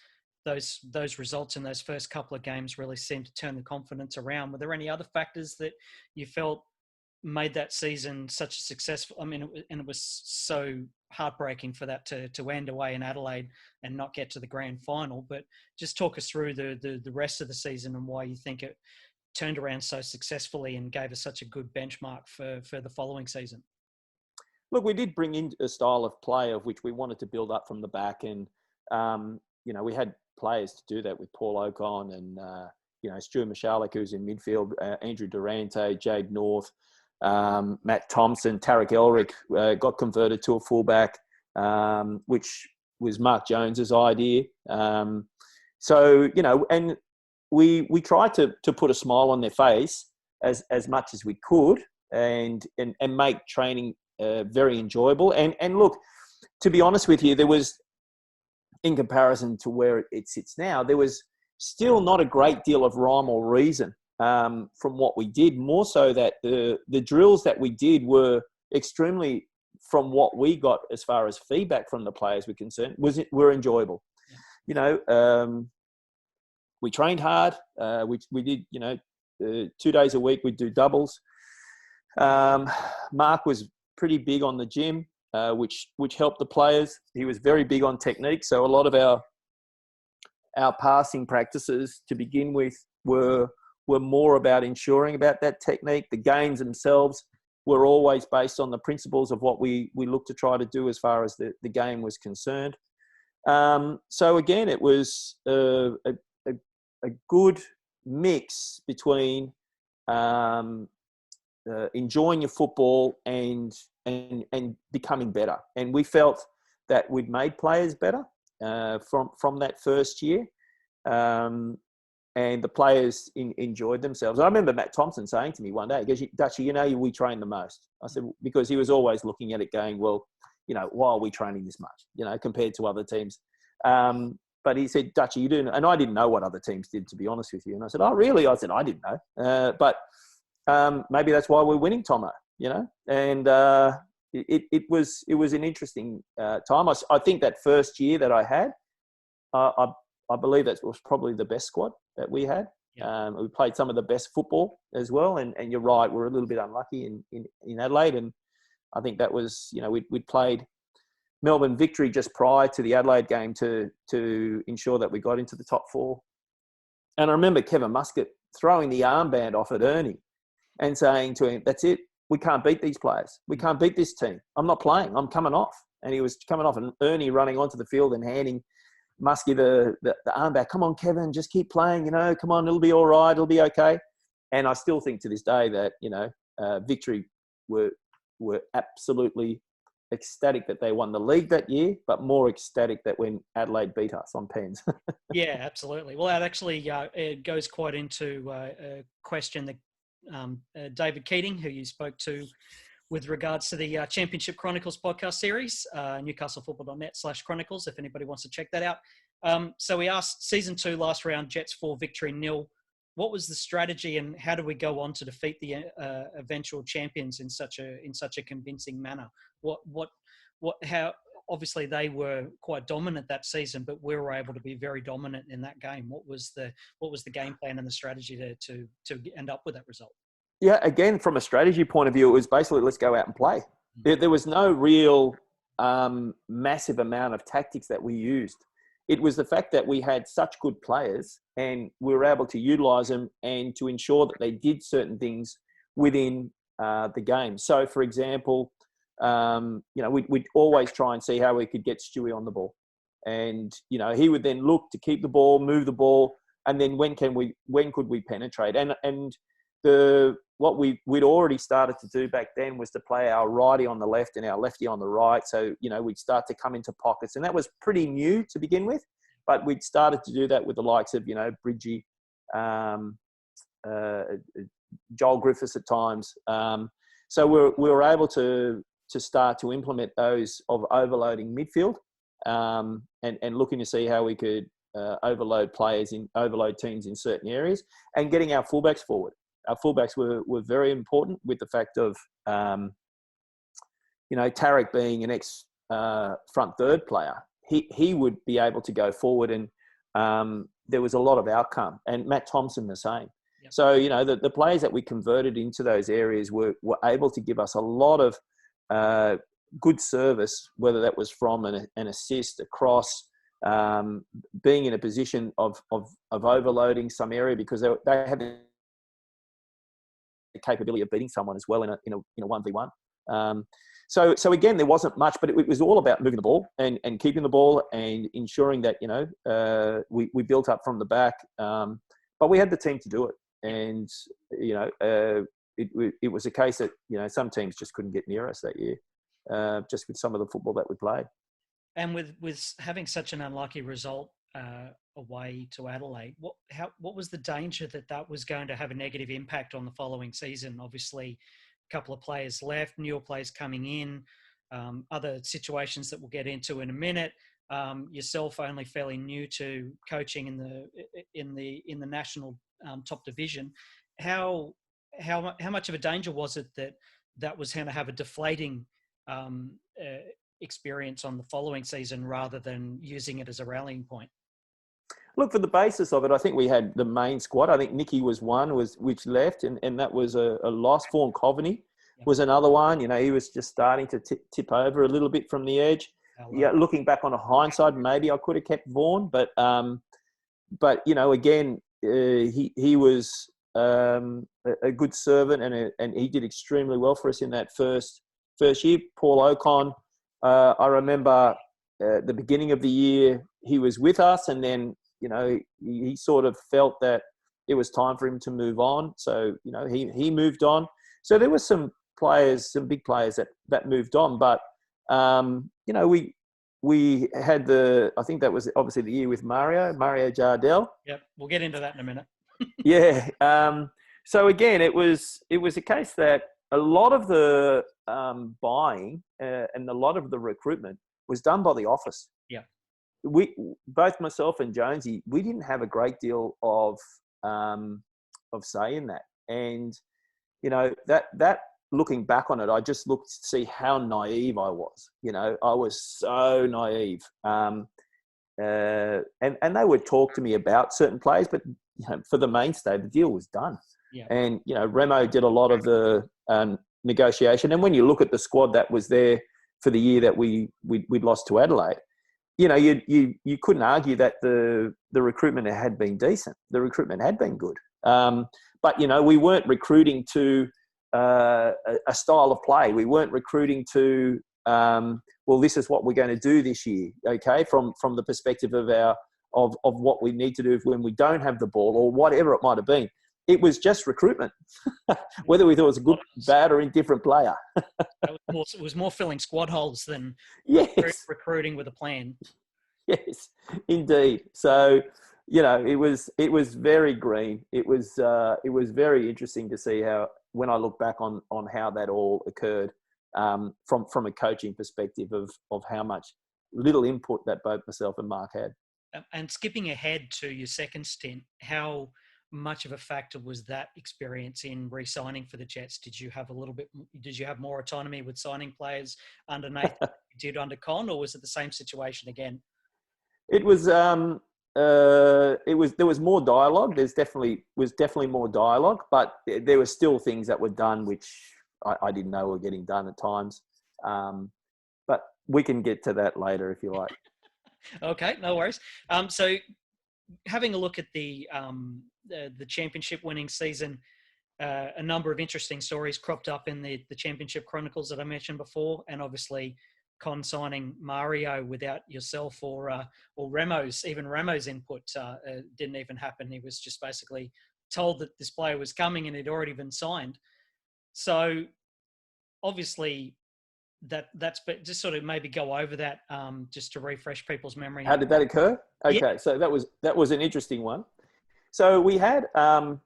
those results in those first couple of games really seemed to turn the confidence around. Were there any other factors that you felt made that season such a successful? I mean, it was so heartbreaking for that to end away in Adelaide and not get to the grand final. But just talk us through the rest of the season and why you think it turned around so successfully and gave us such a good benchmark for the following season. Look, we did bring in a style of play of which we wanted to build up from the back, and we had players to do that with Paul Ocon and Stuart Michalek, who's in midfield, Andrew Durante, Jade North, Matt Thompson, Tarek Elric got converted to a fullback, which was Mark Jones's idea. And we tried to put a smile on their face as much as we could and make training very enjoyable. And look, to be honest with you, there was, in comparison to where it sits now, there was still not a great deal of rhyme or reason from what we did. More so that the drills that we did were extremely, from what we got as far as feedback from the players were concerned, were enjoyable. Yeah. We trained hard. We did, 2 days a week we'd do doubles. Mark was pretty big on the gym, which helped the players. He was very big on technique. So a lot of our passing practices to begin with were more about ensuring about that technique. The games themselves were always based on the principles of what we looked to try to do as far as the game was concerned. So again, it was a good mix between enjoying your football and becoming better. And we felt that we'd made players better from that first year. And the players enjoyed themselves. I remember Matt Thompson saying to me one day, he goes, Dutchie, we train the most. I said, because he was always looking at it going, well, why are we training this much, compared to other teams? But he said, Dutchie, you do. And I didn't know what other teams did, to be honest with you. And I said, oh, really? I said, I didn't know. But maybe that's why we're winning, Tomo, And it was an interesting time. I think that first year that I had, I believe that was probably the best squad that we had. Yeah. We played some of the best football as well. And you're right, we're a little bit unlucky in Adelaide. And I think that was, we'd played Melbourne Victory just prior to the Adelaide game to ensure that we got into the top 4. And I remember Kevin Muscat throwing the armband off at Ernie and saying to him, that's it. We can't beat these players. We can't beat this team. I'm not playing. I'm coming off. And he was coming off, and Ernie running onto the field and handing Muskie the armband. Come on, Kevin, just keep playing. Come on, it'll be all right. It'll be okay. And I still think to this day that Victory were absolutely ecstatic that they won the league that year, but more ecstatic that when Adelaide beat us on pens. Yeah, absolutely. Well, that actually it goes quite into a question that David Keating, who you spoke to with regards to the Championship Chronicles podcast series, newcastlefootball.net/chronicles, if anybody wants to check that out. So we asked, season 2, last round, Jets 4, Victory 0. What was the strategy, and how do we go on to defeat the eventual champions in such a convincing manner? How obviously they were quite dominant that season, but we were able to be very dominant in that game. What was the game plan and the strategy to end up with that result? Yeah, again, from a strategy point of view, it was basically let's go out and play. There was no real massive amount of tactics that we used. It was the fact that we had such good players and we were able to utilise them and to ensure that they did certain things within the game. So, for example, we'd always try and see how we could get Stewie on the ball. And, he would then look to keep the ball, move the ball, and then when could we penetrate? And what we'd already started to do back then was to play our righty on the left and our lefty on the right. So, we'd start to come into pockets, and that was pretty new to begin with, but we'd started to do that with the likes of, Bridgie, Joel Griffiths at times. So we were able to start to implement those of overloading midfield, and looking to see how we could overload teams in certain areas, and getting our fullbacks forward. Our fullbacks were very important, with the fact of, Tarek being an ex front third player. He would be able to go forward, and there was a lot of outcome. And Matt Thompson the same. Yep. So, the players that we converted into those areas were able to give us a lot of good service, whether that was from an assist, a cross, being in a position of overloading some area, because they had the capability of beating someone as well in a 1v1. So again, there wasn't much, but it was all about moving the ball and keeping the ball and ensuring that, we built up from the back. But we had the team to do it. And, it was a case that, some teams just couldn't get near us that year, just with some of the football that we played. And with having such an unlucky result away to Adelaide, what was the danger that was going to have a negative impact on the following season? Obviously, a couple of players left, newer players coming in, other situations that we'll get into in a minute. Yourself only fairly new to coaching in the national top division. How much of a danger was it that was going to have a deflating experience on the following season, rather than using it as a rallying point? Look, for the basis of it, I think we had the main squad. I think Nicky was one, which left, and that was a loss. Vaughan Coveney was another one. He was just starting to tip over a little bit from the edge. Yeah, looking back on a hindsight, maybe I could have kept Vaughan, but again, he was a good servant, and he did extremely well for us in that first year. Paul Ocon, I remember the beginning of the year, he was with us, and then he sort of felt that it was time for him to move on. So he moved on. So there were some big players that moved on, but we had I think that was obviously the year with Mario Jardel. Yep, we'll get into that in a minute. Yeah. So again, it was a case that a lot of the buying and a lot of the recruitment was done by the office. Yeah. Both myself and Jonesy, we didn't have a great deal of say in that. And, that looking back on it, I just looked to see how naive I was. I was so naive. And they would talk to me about certain players, but for the mainstay, the deal was done. Yeah. And, Remo did a lot of the negotiation. And when you look at the squad that was there for the year that we'd lost to Adelaide, you couldn't argue that the recruitment had been decent. The recruitment had been good. But, we weren't recruiting to a style of play. We weren't recruiting to, this is what we're going to do this year, okay, from the perspective of what we need to do when we don't have the ball, or whatever it might have been. It was just recruitment, whether we thought it was a good, bad, or indifferent player. It was more filling squad holes than recruiting with a plan. Yes, indeed. So, it was very green. It was very interesting to see how, when I look back on how that all occurred, from a coaching perspective of how much little input that both myself and Mark had. And skipping ahead to your second stint, how much of a factor was that experience in re-signing for the Jets? Did you have more autonomy with signing players underneath than you did under Con, or was it the same situation again? It was there was more dialogue. Was definitely more dialogue, but there were still things that were done which I didn't know were getting done at times. But we can get to that later if you like. Okay, no worries. So having a look at the championship winning season, a number of interesting stories cropped up in the championship chronicles that I mentioned before, and obviously Con signing Mario without yourself or Remo's input didn't even happen. He was just basically told that this player was coming and he'd already been signed. So obviously that's but just sort of maybe go over that just to refresh people's memory. How did that occur? Okay, Yeah. so that was an interesting one. So we had Luke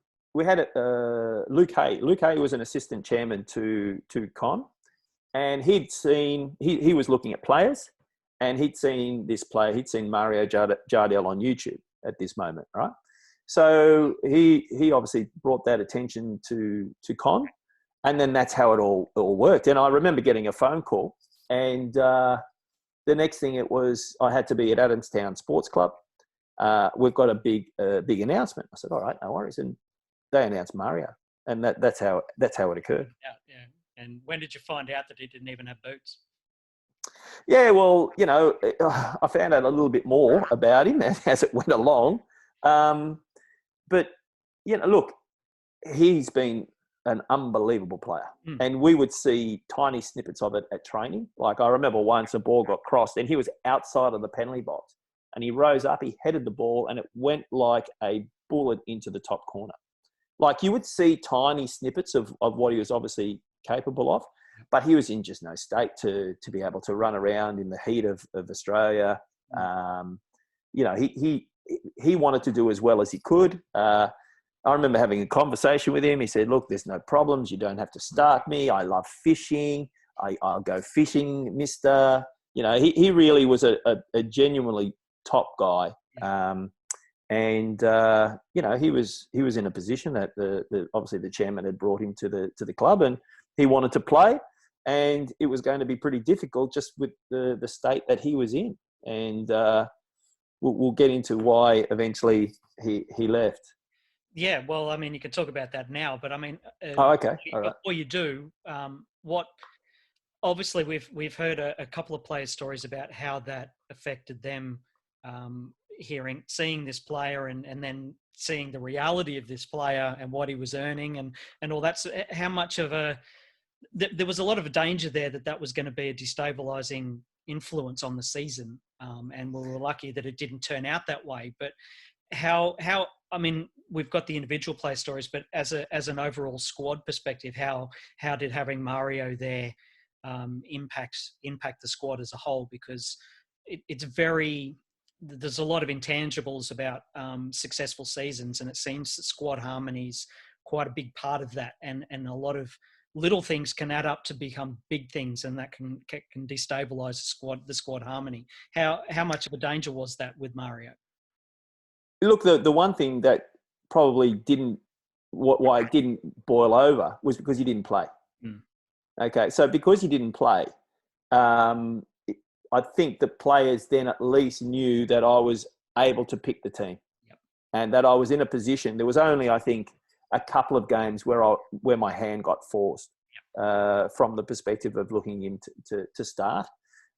Hay. Luke Hay was an assistant chairman to Con, and he was looking at players, and he'd seen this player. He'd seen Mario Jardel on YouTube at this moment, right? So he obviously brought that attention to Con, and then that's how it all worked. And I remember getting a phone call, and the next thing it was I had to be at Adamstown Sports Club. We've got a big announcement. I said, all right, no worries. And they announced Mario, and that's how it occurred. Yeah. And when did you find out that he didn't even have boots? Yeah, well, I found out a little bit more about him as it went along. But look, he's been an unbelievable player, and we would see tiny snippets of it at training. Like I remember once a ball got crossed, and he was outside of the penalty box. And he rose up, he headed the ball, and it went like a bullet into the top corner. Like you would see tiny snippets of what he was obviously capable of, but he was in just no state to be able to run around in the heat of Australia. He wanted to do as well as he could. I remember having a conversation with him. He said, look, there's no problems. You don't have to start me. I love fishing. I'll go fishing, mister. He really was a genuinely top guy. He was in a position that obviously the chairman had brought him to the club, and he wanted to play, and it was going to be pretty difficult just with the state that he was in. And we'll get into why eventually he left. Yeah, well, I mean, you can talk about that now, but I mean, okay, all right. Before you do, obviously we've heard a couple of players' stories about how that affected them, seeing this player and then seeing the reality of this player and what he was earning and all that. So how much of there was a lot of danger there that was going to be a destabilizing influence on the season, and we were lucky that it didn't turn out that way. But how I mean, we've got the individual player stories, but as an overall squad perspective, how did having Mario there impact the squad as a whole? Because there's a lot of intangibles about successful seasons, and it seems that squad harmony is quite a big part of that, and a lot of little things can add up to become big things, and that can destabilize the squad harmony. How much of a danger was that with Mario? Look, the one thing that probably why it didn't boil over was because he didn't play. Okay, so because he didn't play, I think the players then at least knew that I was able to pick the team, and that I was in a position. There was only, I think, a couple of games where my hand got forced from the perspective of looking him to start.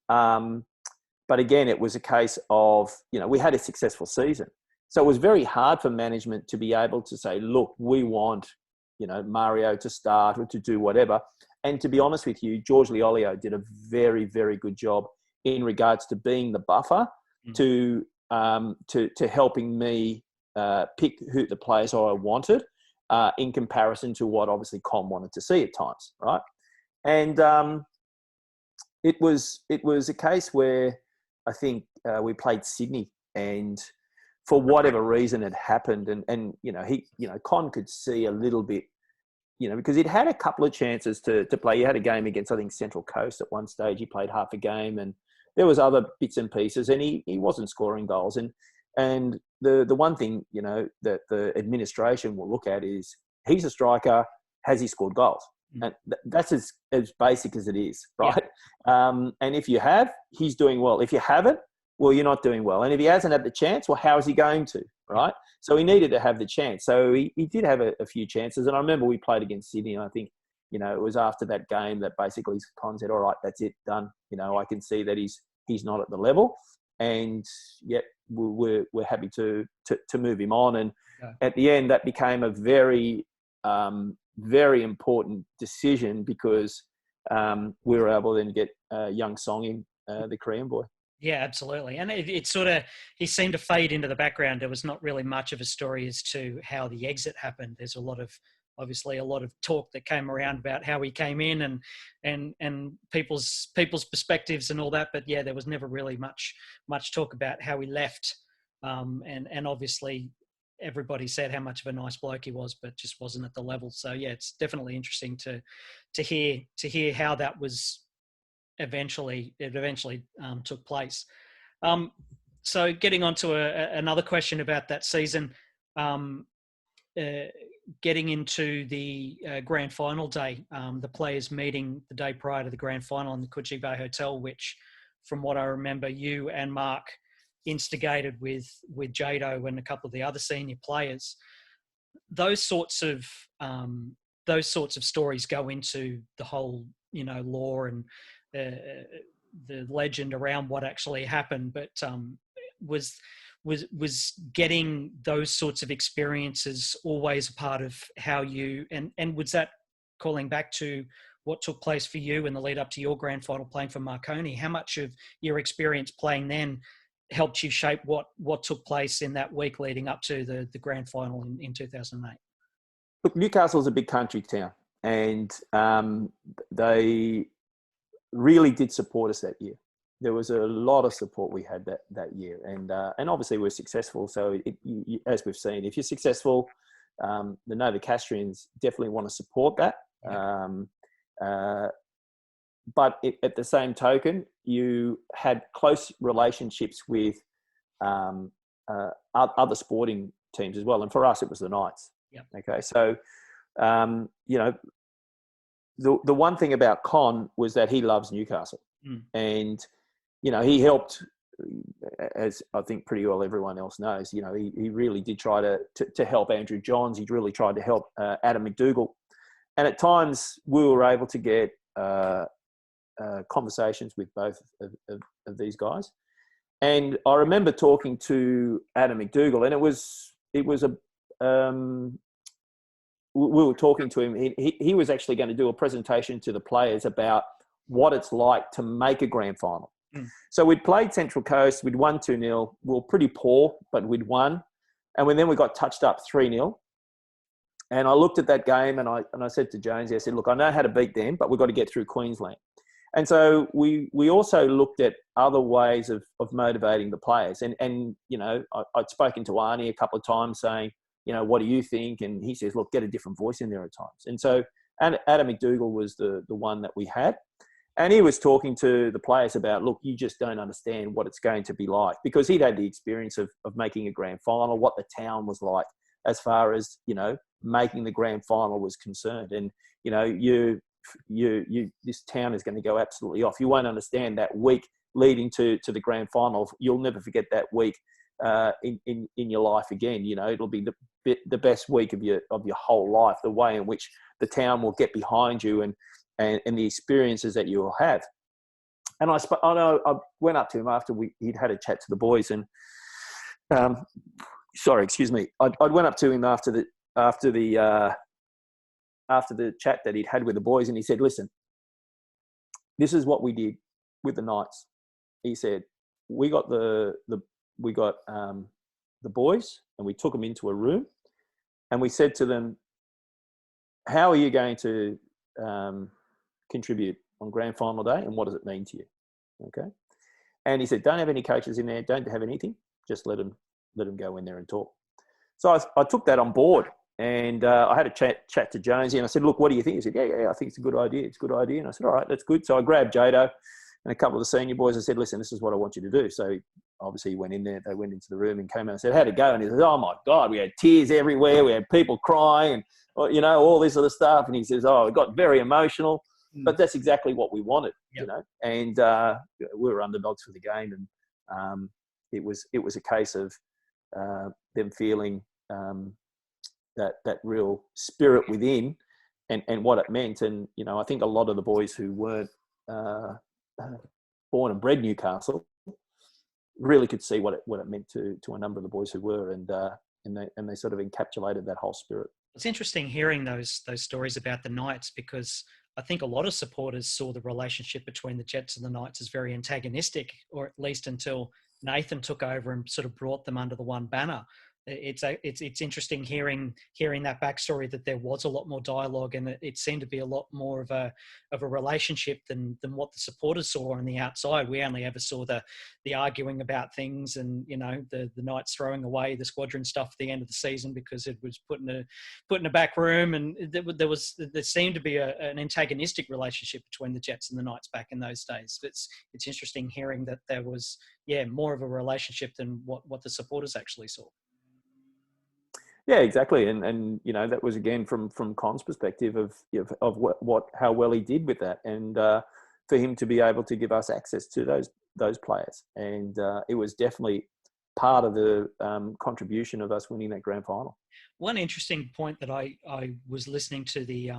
But again, it was a case of, we had a successful season. So it was very hard for management to be able to say, look, we want, Mario to start or to do whatever. And to be honest with you, George Liolio did a very, very good job in regards to being the buffer to helping me pick who the players I wanted in comparison to what obviously Con wanted to see at times, right? And it was a case where I think we played Sydney, and for whatever reason it happened, and Con could see a little bit, because he'd had a couple of chances to play. He had a game against, I think, Central Coast at one stage. He played half a game, and there was other bits and pieces, and he wasn't scoring goals. And the one thing, that the administration will look at is, he's a striker, has he scored goals? And that's as basic as it is, right? Yeah. And if you have, he's doing well. If you haven't, well, you're not doing well. And if he hasn't had the chance, well, how is he going to, right? So he needed to have the chance. So he did have a few chances. And I remember we played against Sydney, and I think, it was after that game that basically Con said, all right, that's it, done. I can see that he's not at the level. And yet we're happy to move him on. And at the end, that became a very, very important decision, because we were able then to get Young Song in, the Korean boy. Yeah, absolutely. And it sort of, he seemed to fade into the background. There was not really much of a story as to how the exit happened. There's obviously a lot of talk that came around about how he came in and people's perspectives and all that. But yeah, there was never really much talk about how he left. And obviously everybody said how much of a nice bloke he was, but just wasn't at the level. So yeah, it's definitely interesting to hear how that was eventually took place. So getting on to another question about that season, getting into the grand final day, the players meeting the day prior to the grand final in the Coogee Bay Hotel, which from what I remember, you and Mark instigated with Jado and a couple of the other senior players. Those sorts of stories go into the whole, lore and the legend around what actually happened. But was getting those sorts of experiences always a part of how you and was that, calling back to what took place for you in the lead up to your grand final playing for Marconi, how much of your experience playing then helped you shape what took place in that week leading up to the grand final in 2008? Look, Newcastle's a big country town, and they really did support us that year. There was a lot of support we had that year, and obviously we're successful. So as we've seen, if you're successful, the Novocastrians definitely want to support that. But at the same token, you had close relationships with other sporting teams as well, and for us, it was the Knights. Yeah. Okay, so the one thing about Con was that he loves Newcastle, and he helped, as I think pretty well everyone else knows. He really did try to help Andrew Johns. He really tried to help Adam McDougall, and at times we were able to get conversations with both of these guys. And I remember talking to Adam McDougall, and it was we were talking to him. He was actually going to do a presentation to the players about what it's like to make a grand final. So we'd played Central Coast. We'd won 2-0. We were pretty poor, but we'd won. And then we got touched up 3-0. And I looked at that game and I said to Jonesy, I said, look, I know how to beat them, but we've got to get through Queensland. And so we also looked at other ways of motivating the players. And I'd spoken to Arnie a couple of times saying, what do you think? And he says, look, get a different voice in there at times. And so Adam McDougall was the one that we had. And he was talking to the players about, look, you just don't understand what it's going to be like, because he'd had the experience of making a grand final, what the town was like as far as, making the grand final was concerned. And, this town is going to go absolutely off. You won't understand that week leading to the grand final. You'll never forget that week in your life again. It'll be the best week of your whole life, the way in which the town will get behind you and the experiences that you'll have. And I went up to him after he'd had a chat to the boys, and sorry, excuse me. I went up to him after the chat that he'd had with the boys, and he said, listen, this is what we did with the Knights. He said, we got the boys, and we took them into a room, and we said to them, how are you going to contribute on grand final day, and what does it mean to you? Okay. And he said, don't have any coaches in there, don't have anything, just let them go in there and talk. So I took that on board, and I had a chat to Jonesy, and I said, look, what do you think? He said, yeah, I think it's a good idea. It's a good idea. And I said, all right, that's good. So I grabbed Jado and a couple of the senior boys. I said, listen, this is what I want you to do. So obviously he went in there, they went into the room and came out and said, how'd it go? And he said, oh my God, we had tears everywhere. We had people crying and, all this other stuff. And he says, oh, it got very emotional, but that's exactly what we wanted, and we were underdogs for the game. And it was a case of them feeling that real spirit within and what it meant. And, I think a lot of the boys who weren't born and bred Newcastle really could see what it meant to a number of the boys who were, and they sort of encapsulated that whole spirit. It's interesting hearing those stories about the Knights, because I think a lot of supporters saw the relationship between the Jets and the Knights as very antagonistic, or at least until Nathan took over and sort of brought them under the one banner. It's interesting hearing that backstory, that there was a lot more dialogue, and it seemed to be a lot more of a relationship than what the supporters saw on the outside. We only ever saw the arguing about things, and the Knights throwing away the squadron stuff at the end of the season because it was put in a back room, and there seemed to be an antagonistic relationship between the Jets and the Knights back in those days. It's interesting hearing that there was more of a relationship than what the supporters actually saw. Yeah, exactly, and that was again from Con's perspective of how well he did with that, and for him to be able to give us access to those players, and it was definitely part of the contribution of us winning that grand final. One interesting point that I was listening to the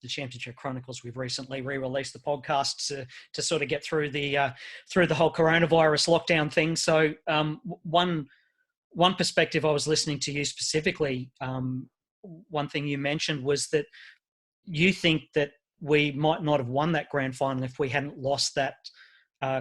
Championship Chronicles. We've recently re-released the podcast to sort of get through the whole coronavirus lockdown thing. So one perspective I was listening to you specifically, one thing you mentioned was that you think that we might not have won that grand final if we hadn't lost that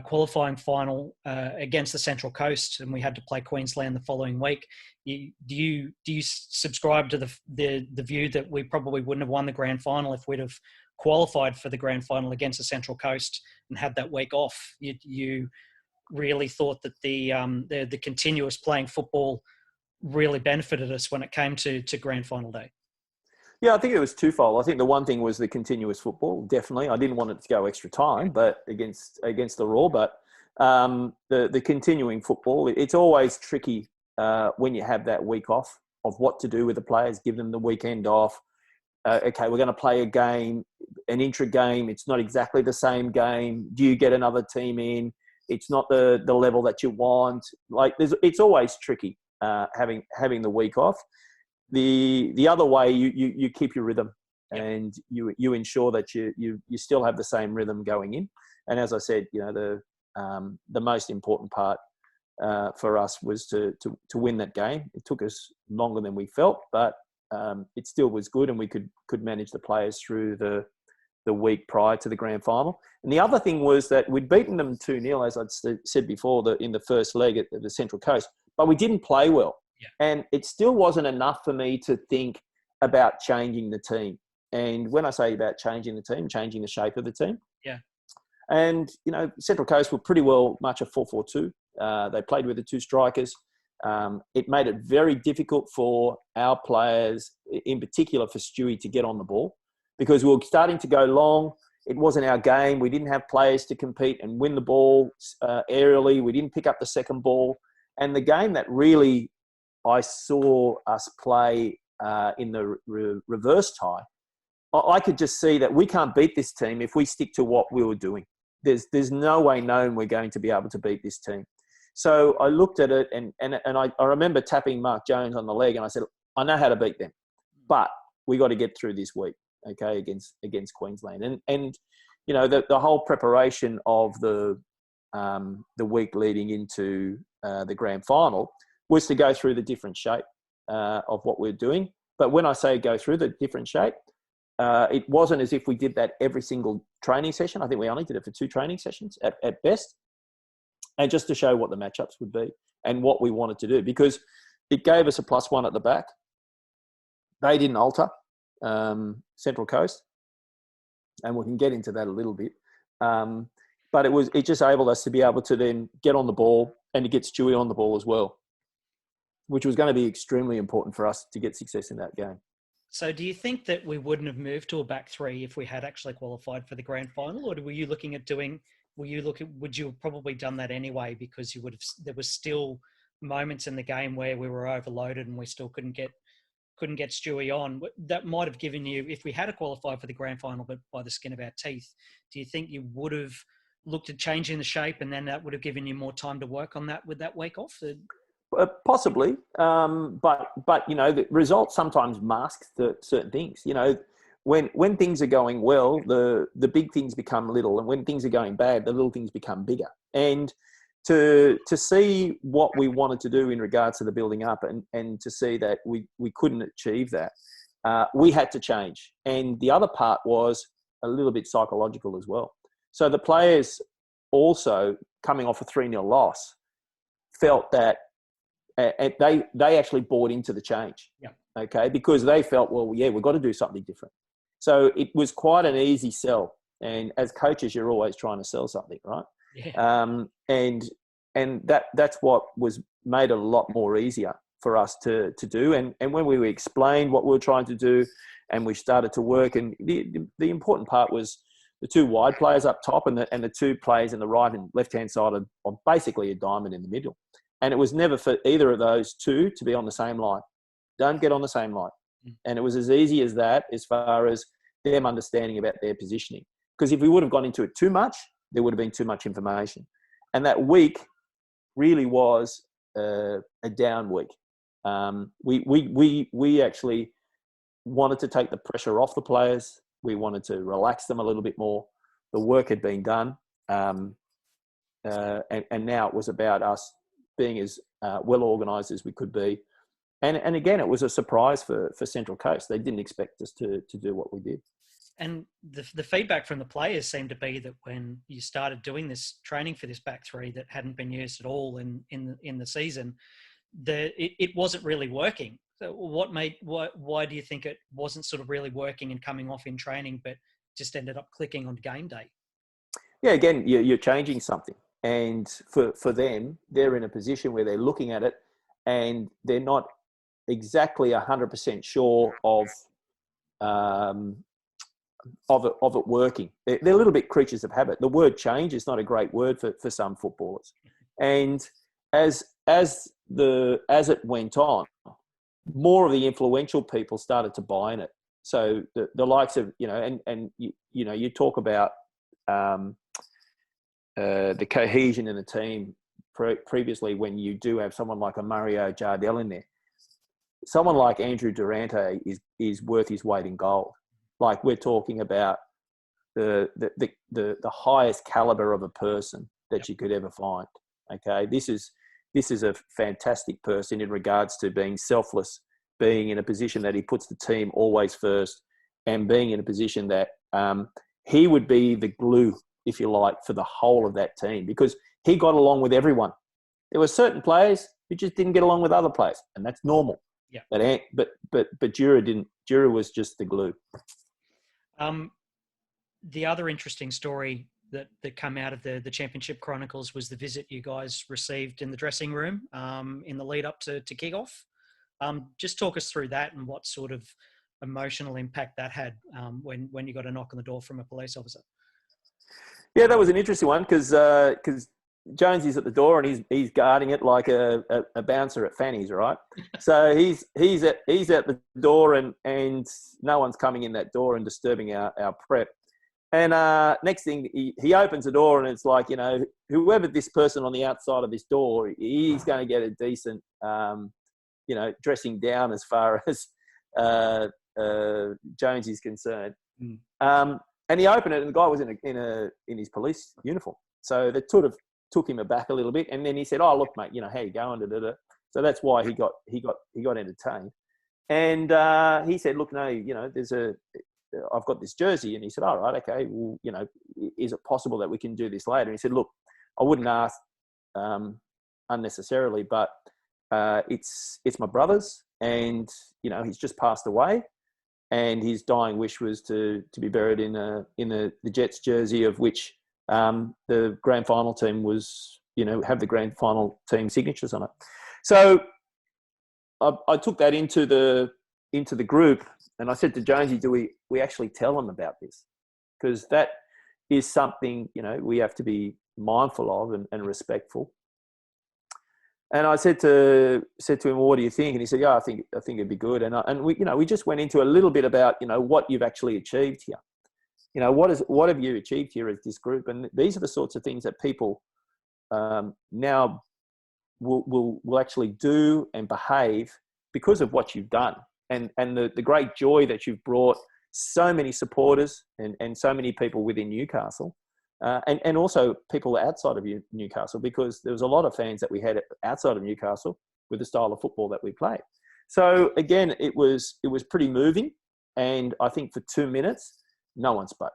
qualifying final against the Central Coast, and we had to play Queensland the following week. Do you subscribe to the view that we probably wouldn't have won the grand final if we'd have qualified for the grand final against the Central Coast and had that week off? You really thought that the continuous playing football really benefited us when it came to grand final day? Yeah, I think it was twofold. I think the one thing was the continuous football, definitely. I didn't want it to go extra time, but against the Raw. But the continuing football, it's always tricky when you have that week off of what to do with the players, give them the weekend off. Okay, we're going to play a game, an intra-game. It's not exactly the same game. Do you get another team in? It's not the level that you want. It's always tricky having the week off. The other way, you keep your rhythm, and you ensure that you still have the same rhythm going in. And as I said, the most important part for us was to win that game. It took us longer than we felt, but it still was good, and we could manage the players through the week prior to the grand final. And the other thing was that we'd beaten them 2-0, as I'd said before, in the first leg at the Central Coast, but we didn't play well. Yeah. And it still wasn't enough for me to think about changing the team. And when I say about changing the team, changing the shape of the team. Yeah. And, Central Coast were pretty well much a 4-4-2. They played with the two strikers. It made it very difficult for our players, in particular for Stewie, to get on the ball, because we were starting to go long. It wasn't our game. We didn't have players to compete and win the ball aerially. We didn't pick up the second ball. And the game that really I saw us play in the reverse tie, I could just see that we can't beat this team if we stick to what we were doing. There's no way known we're going to be able to beat this team. So I looked at it, and I remember tapping Mark Jones on the leg, and I said, I know how to beat them, but we got to get through this week, okay, against Queensland. And the whole preparation of the week leading into the grand final was to go through the different shape of what we're doing. But when I say go through the different shape, it wasn't as if we did that every single training session. I think we only did it for 2 training sessions at best. And just to show what the matchups would be and what we wanted to do, because it gave us a +1 at the back. They didn't alter Central Coast, and we can get into that a little bit. But it just enabled us to be able to then get on the ball and to get Stewie on the ball as well, which was going to be extremely important for us to get success in that game. So do you think that we wouldn't have moved to a back 3 if we had actually qualified for the grand final, or were you looking at would you have probably done that anyway, because there was still moments in the game where we were overloaded and we still couldn't get Stewie on? That might have given you, if we had to qualify for the grand final, but by the skin of our teeth, do you think you would have looked at changing the shape, and then that would have given you more time to work on that with that week off? Possibly, but the results sometimes mask certain things. When things are going well, the big things become little, and when things are going bad, the little things become bigger. And to see what we wanted to do in regards to the building up, and to see that we couldn't achieve that, we had to change. And the other part was a little bit psychological as well. So the players also, coming off a 3-0 loss, felt that they actually bought into the change. Yeah. Okay, because they felt, well, yeah, we've got to do something different. So it was quite an easy sell. And as coaches, you're always trying to sell something, right? Yeah. And that's what was made it a lot more easier for us to do. And when we explained what we were trying to do, and we started to work, and the important part was the two wide players up top and the two players in the right and left-hand side are basically a diamond in the middle. And it was never for either of those two to be on the same line. Don't get on the same line. And it was as easy as that, as far as them understanding about their positioning. Because if we would have gone into it too much, there would have been too much information. And that week really was a down week. We actually wanted to take the pressure off the players. We wanted to relax them a little bit more. The work had been done. And now it was about us being as well organised as we could be. And again, it was a surprise for Central Coast. They didn't expect us to do what we did. And the feedback from the players seemed to be that when you started doing this training for this back three that hadn't been used at all in the season, it wasn't really working. So why do you think it wasn't sort of really working and coming off in training, but just ended up clicking on game day? Yeah, again, you're changing something. And for them, they're in a position where they're looking at it and they're not exactly 100% sure of it working. They're a little bit creatures of habit. The word change is not a great word for some footballers. And as it went on, more of the influential people started to buy in it. So the likes of, you talk about the cohesion in the team previously, when you do have someone like a Mario Jardel in there. Someone like Andrew Durante is worth his weight in gold. Like, we're talking about the highest caliber of a person that you could ever find. Okay, this is a fantastic person in regards to being selfless, being in a position that he puts the team always first, and being in a position that he would be the glue, if you like, for the whole of that team, because he got along with everyone. There were certain players who just didn't get along with other players, and that's normal. Yeah. But Jura didn't. Jura was just the glue. The other interesting story that came out of the Championship Chronicles was the visit you guys received in the dressing room in the lead up to kickoff. Just talk us through that and what sort of emotional impact that had when you got a knock on the door from a police officer. Yeah, that was an interesting one because Jonesy's at the door and he's guarding it like a bouncer at Fanny's, right? So he's at the door and no one's coming in that door and disturbing our prep. And next thing, he opens the door and it's like, whoever this person on the outside of this door, he's going to get a decent, dressing down as far as Jones is concerned. And he opened it and the guy was in his police uniform. So that sort of took him aback a little bit. And then he said, "Oh, look, mate, how you going?" So that's why he got entertained. And he said, "Look, no, I've got this jersey." And he said, "All right, okay. Well, is it possible that we can do this later?" And he said, "Look, I wouldn't ask unnecessarily, but it's my brother's, and he's just passed away, and his dying wish was to be buried in the Jets jersey, of which the grand final team was, have the grand final team signatures on it." So I took that into the group, and I said to Jonesy, "Do we actually tell them about this? Because that is something we have to be mindful of and respectful." And I said to him, "What do you think?" And he said, "Yeah, I think it'd be good." And we just went into a little bit about what you've actually achieved here. What have you achieved here as this group? And these are the sorts of things that people now will actually do and behave because of what you've done, and the great joy that you've brought so many supporters and so many people within Newcastle. And also people outside of Newcastle, because there was a lot of fans that we had outside of Newcastle with the style of football that we played. So again, it was pretty moving. And I think for 2 minutes, no one spoke.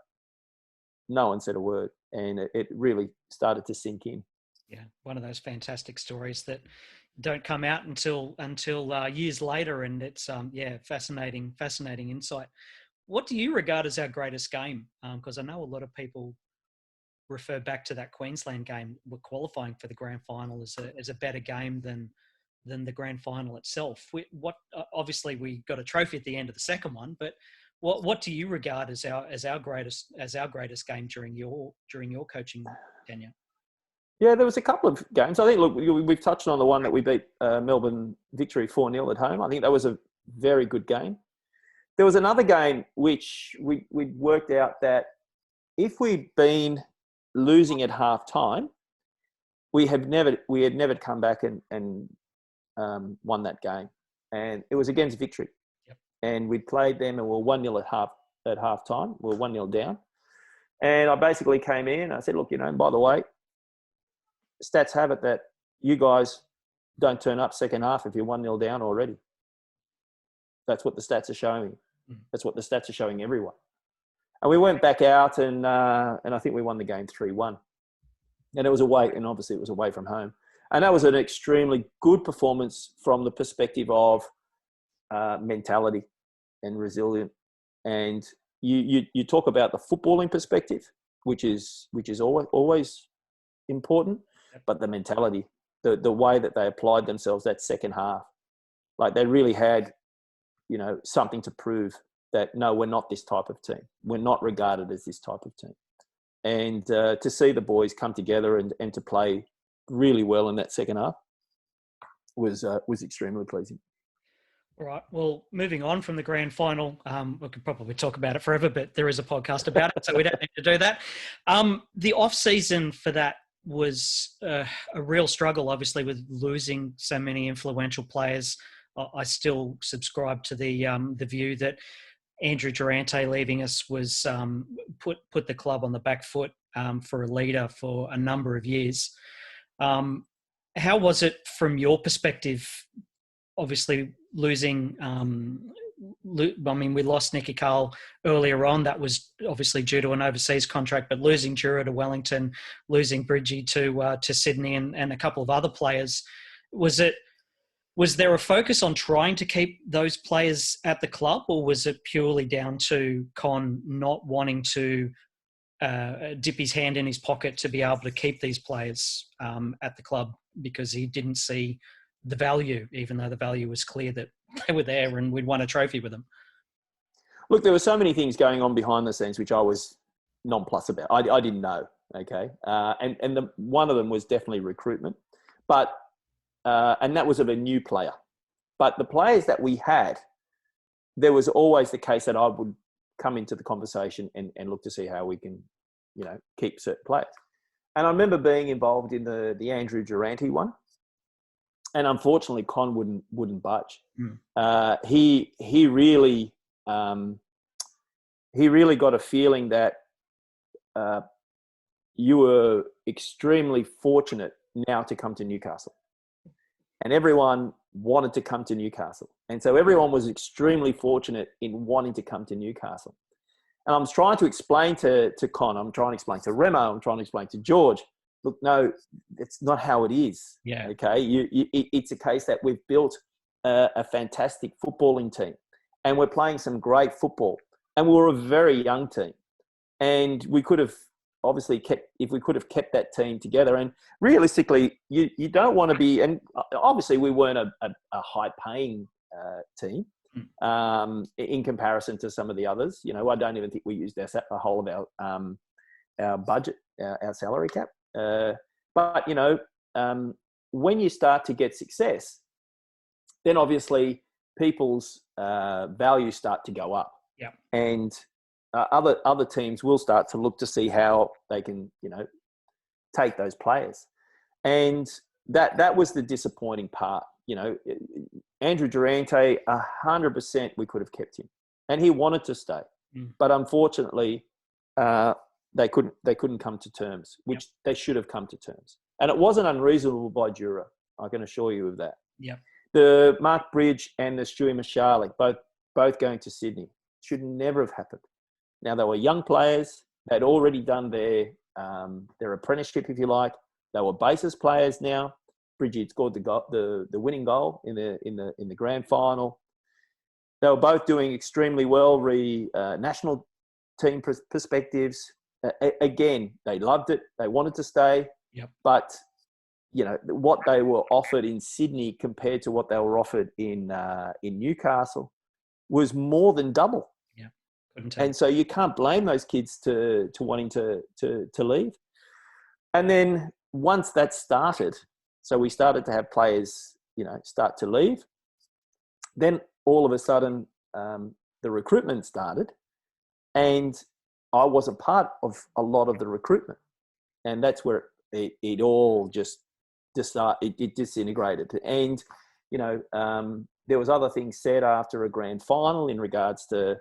no one said a word, and it really started to sink in. Yeah, one of those fantastic stories that don't come out until years later, and it's fascinating insight. What do you regard as our greatest game? Because I know a lot of people refer back to that Queensland game. We're qualifying for the grand final as a better game than the grand final itself. Obviously we got a trophy at the end of the second one, but what do you regard as our greatest game during your coaching tenure? Yeah, there was a couple of games. I think, look, we've touched on the one that we beat Melbourne Victory 4-0 at home. I think that was a very good game. There was another game which we worked out that if we'd been losing at half time, we had never come back and won that game. And it was against Victory. Yep. And we'd played them and we were 1-0 at half time. We were 1-0 down. And I basically came in and I said, look, by the way, stats have it that you guys don't turn up second half if you're 1-0 down already. That's what the stats are showing. That's what the stats are showing everyone. And we went back out and I think we won the game 3-1. And it was away, and obviously it was away from home. And that was an extremely good performance from the perspective of mentality and resilient. And you talk about the footballing perspective, which is always important, but the mentality, the way that they applied themselves that second half, like they really had, something to prove that, no, we're not this type of team. We're not regarded as this type of team. And to see the boys come together and to play really well in that second half was extremely pleasing. All right. Well, moving on from the grand final, we could probably talk about it forever, but there is a podcast about it, so we don't need to do that. The off season for that was a real struggle, obviously, with losing so many influential players. I still subscribe to the view that Andrew Durante leaving us was put the club on the back foot for a leader for a number of years. How was it from your perspective? Obviously, losing. We lost Nicky Carl earlier on. That was obviously due to an overseas contract, but losing Jura to Wellington, losing Bridgie to Sydney, and a couple of other players. Was there a focus on trying to keep those players at the club, or was it purely down to Con not wanting to dip his hand in his pocket to be able to keep these players at the club because he didn't see the value, even though the value was clear that they were there and we'd won a trophy with them? Look, there were so many things going on behind the scenes which I was nonplussed about. I didn't know, okay? And one of them was definitely recruitment. But and that was of a new player. But the players that we had, there was always the case that I would come into the conversation and look to see how we can, keep certain players. And I remember being involved in the Andrew Durante one. And unfortunately, Con wouldn't budge. He really got a feeling that you were extremely fortunate now to come to Newcastle. And everyone wanted to come to Newcastle. And so everyone was extremely fortunate in wanting to come to Newcastle. And I'm trying to explain to Con, I'm trying to explain to Remo, I'm trying to explain to George, look, no, it's not how it is. Yeah. Okay. It's a case that we've built a fantastic footballing team and we're playing some great football. And we were a very young team. And we could have obviously kept that team together. And realistically, you don't want to be, and obviously we weren't a high paying team in comparison to some of the others. I don't even think we used a whole of our budget, our salary cap. But when you start to get success, then obviously people's values start to go up. Yeah. And other teams will start to look to see how they can, take those players. And that was the disappointing part. Andrew Durante, 100% we could have kept him. And he wanted to stay. But unfortunately, they couldn't come to terms, which they should have come to terms. And it wasn't unreasonable by Jura. I can assure you of that. Yeah. The Mark Bridge and the Stewie Mashalik, both going to Sydney, should never have happened. Now, they were young players. They'd already done their apprenticeship, if you like. They were basis players now. Bridgie had scored the winning goal in the grand final. They were both doing extremely well, national team perspectives. Again, they loved it. They wanted to stay. Yep. But, what they were offered in Sydney compared to what they were offered in Newcastle was more than double. Yeah. And so you can't blame those kids to wanting to leave. And then once that started, so we started to have players, start to leave. Then all of a sudden, the recruitment started, and I was a part of a lot of the recruitment, and that's where it all just it disintegrated. And there was other things said after a grand final in regards to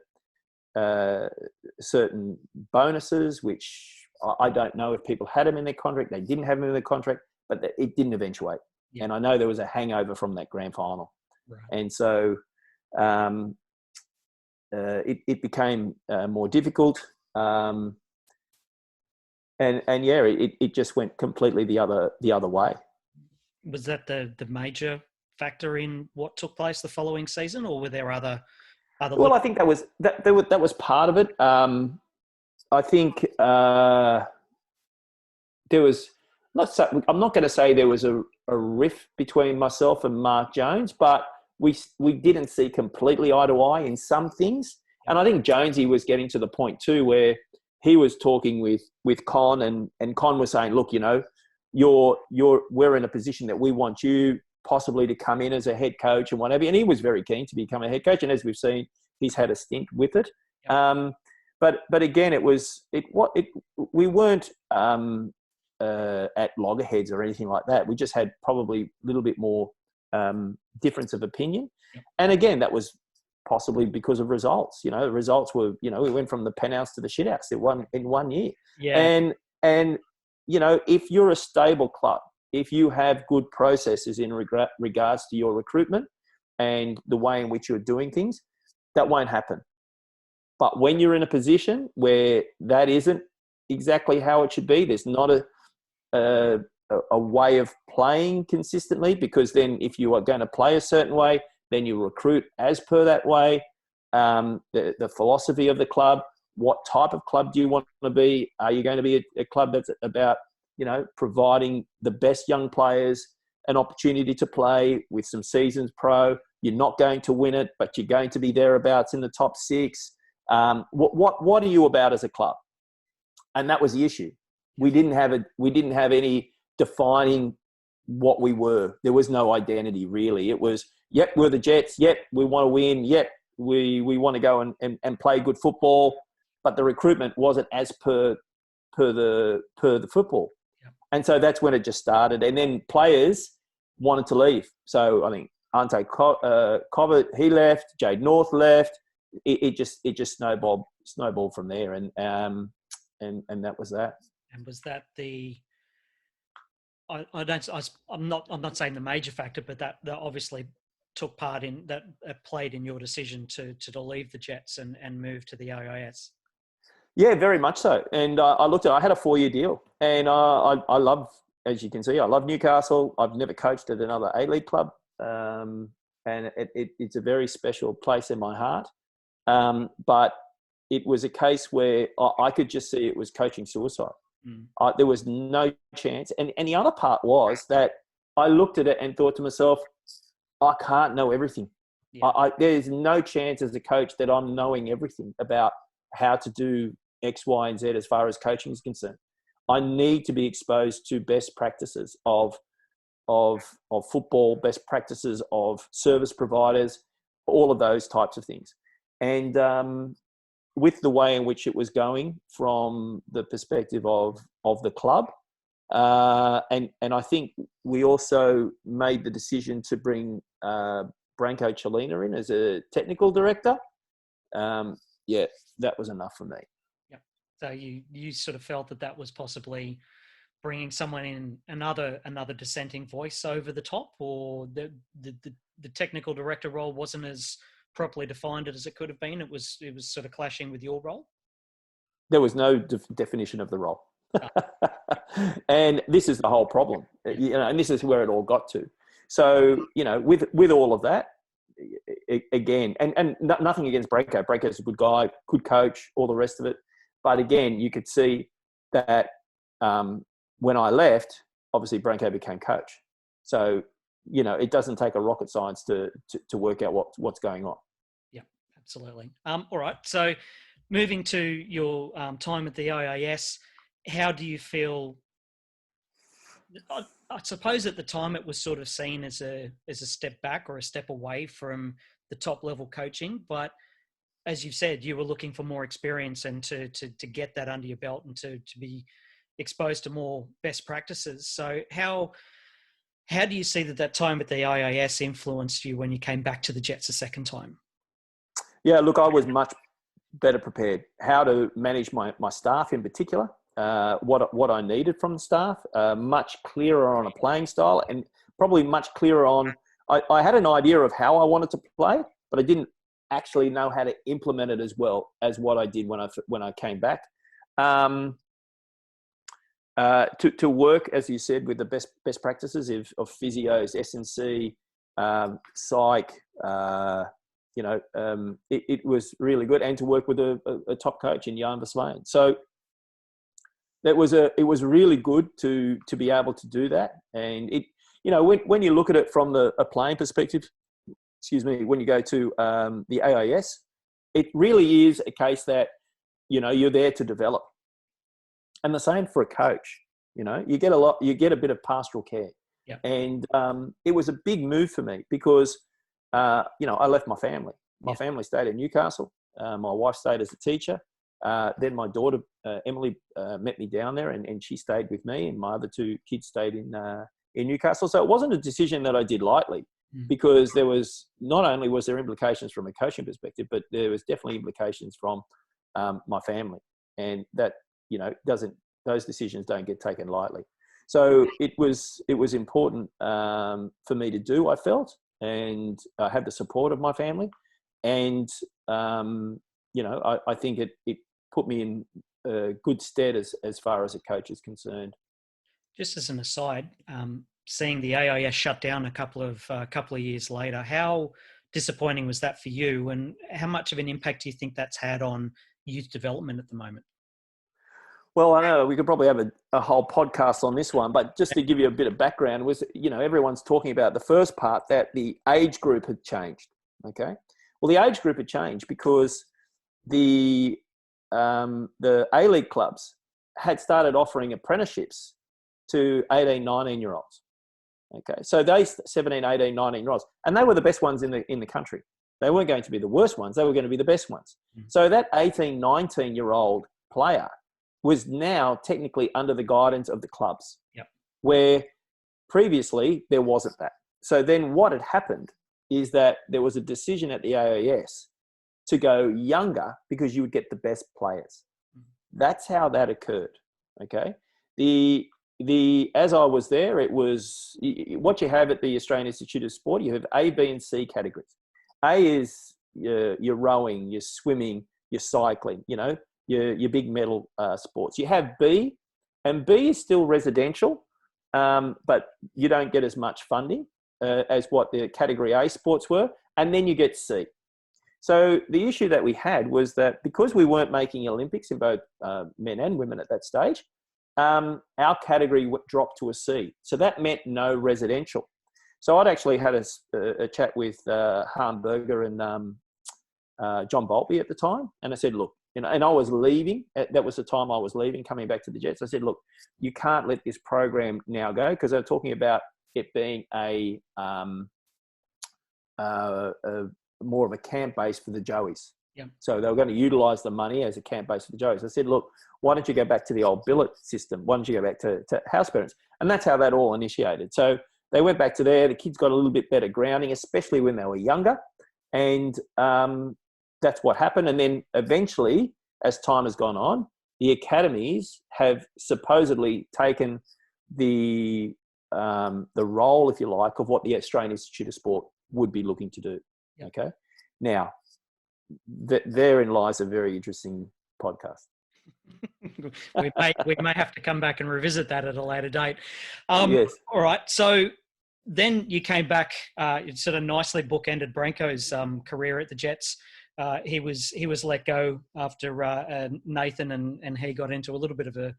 certain bonuses, which I don't know if people had them in their contract. They didn't have them in their contract, but it didn't eventuate. Yeah. And I know there was a hangover from that grand final. Right. And so it became more difficult. It just went completely the other way. Was that the major factor in what took place the following season, or were there other? Well, I think that was part of it. I think there was I'm not going to say there was a rift between myself and Mark Jones, but we didn't see completely eye to eye in some things. And I think Jonesy was getting to the point too where he was talking with Con, and Con was saying, look, we're in a position that we want you possibly to come in as a head coach and whatever. And he was very keen to become a head coach. And as we've seen, he's had a stint with it. But again, we weren't at loggerheads or anything like that. We just had probably a little bit more difference of opinion. And again, that was possibly because of results. The results were, we went from the penthouse to the shithouse in 1 year. Yeah. And if you're a stable club, if you have good processes in regards to your recruitment and the way in which you're doing things, that won't happen. But when you're in a position where that isn't exactly how it should be, there's not a way of playing consistently, because then if you are going to play a certain way, then you recruit as per that way. The philosophy of the club, what type of club do you want to be? Are you going to be a club that's about, providing the best young players an opportunity to play with some seasons pro? You're not going to win it, but you're going to be thereabouts in the top six. What are you about as a club? And that was the issue. We didn't have any defining what we were. There was no identity really. It was, yep, we're the Jets. Yep, we want to win. Yep, we want to go and play good football. But the recruitment wasn't as per the football. Yep. And so that's when it just started. And then players wanted to leave. So I think Ante Cobbett, he left. Jade North left. It just snowballed from there. And that was that. And was that I'm not saying the major factor, but that obviously took part in that, played in your decision to leave the Jets and move to the AIS? Yeah, very much so. And I had a 4-year deal, and I love, as you can see, I love Newcastle. I've never coached at another A-League club, and it's a very special place in my heart. But it was a case where I could just see it was coaching suicide. There was no chance. And the other part was that I looked at it and thought to myself, I can't know everything. Yeah. There's no chance as a coach that I'm knowing everything about how to do X, Y, and Z as far as coaching is concerned. I need to be exposed to best practices of football, best practices of service providers, all of those types of things. And with the way in which it was going from the perspective of the club, and I think we also made the decision to bring Branko Chelina in as a technical director. That was enough for me. Yeah. So you sort of felt that was possibly bringing someone in, another dissenting voice over the top, or the technical director role wasn't as properly defined as it could have been. It was sort of clashing with your role. There was no definition of the role. And this is the whole problem, and this is where it all got to. So, with all of that, again, and nothing against Branko. Branko's a good guy, good coach, all the rest of it. But again, you could see that when I left, obviously Branko became coach. So, it doesn't take a rocket science to work out what's going on. Yeah, absolutely. All right. So moving to your time at the IIS, how do you feel? I suppose at the time it was sort of seen as a step back or a step away from the top level coaching. But as you've said, you were looking for more experience and to get that under your belt and to be exposed to more best practices. So how do you see that time at the IIS influenced you when you came back to the Jets a second time? Yeah, look, I was much better prepared. How to manage my staff in particular, what I needed from the staff, much clearer on a playing style, and probably much clearer on. I had an idea of how I wanted to play, but I didn't actually know how to implement it as well as what I did when I came back. To work, as you said, with the best practices of physios, S&C, psych. It was really good, and to work with a top coach in Jan Verslein. So it was really good to be able to do that. And when you look at it from a playing perspective, when you go to the AIS, it really is a case that you're there to develop. And the same for a coach. You get a bit of pastoral care. Yeah. And it was a big move for me because I left my family. My family stayed in Newcastle. My wife stayed as a teacher. Then my daughter, Emily, met me down there and she stayed with me, and my other two kids stayed in Newcastle. So it wasn't a decision that I did lightly, because there was, not only was there implications from a coaching perspective, but there was definitely implications from my family. And that, those decisions don't get taken lightly. So it was important for me to do, I felt, and I had the support of my family. And, I think it put me in good stead as far as a coach is concerned. Just as an aside, seeing the AIS shut down a couple of years later, how disappointing was that for you, and how much of an impact do you think that's had on youth development at the moment? Well, I know we could probably have a whole podcast on this one, but just to give you a bit of background, was everyone's talking about the first part, that the age group had changed. Okay, well, the age group had changed because the A-League clubs had started offering apprenticeships to 18, 19-year-olds. Okay, so they 17, 18, 19-year-olds, and they were the best ones in the country. They weren't going to be the worst ones; they were going to be the best ones. So that 18, 19-year-old player was now technically under the guidance of the clubs, where previously there wasn't that. So then what had happened is that there was a decision at the AIS to go younger because you would get the best players. That's how that occurred. Okay. As I was there, it was what you have at the Australian Institute of Sport. You have A, B, and C categories. A is your rowing, your swimming, your cycling, your big medal sports. You have B, and B is still residential, but you don't get as much funding as what the category A sports were. And then you get C. So the issue that we had was that because we weren't making Olympics in both men and women at that stage, our category dropped to a C. So that meant no residential. So I'd actually had a chat with Harm Berger and John Boltby at the time. And I said, look, and I was leaving. That was the time I was leaving, coming back to the Jets. I said, look, you can't let this program now go, because they're talking about it being a more of a camp base for the Joeys. Yeah. So they were going to utilise the money as a camp base for the Joeys. I said, look, why don't you go back to the old billet system? Why don't you go back to house parents? And that's how that all initiated. So they went back to there. The kids got a little bit better grounding, especially when they were younger. And that's what happened. And then eventually, as time has gone on, the academies have supposedly taken the role, if you like, of what the Australian Institute of Sport would be looking to do. Yeah. Okay. Now, therein lies a very interesting podcast. we may have to come back and revisit that at a later date. Yes. All right. So then you came back. It sort of nicely bookended Branko's career at the Jets. He was let go after Nathan and he got into a little bit of a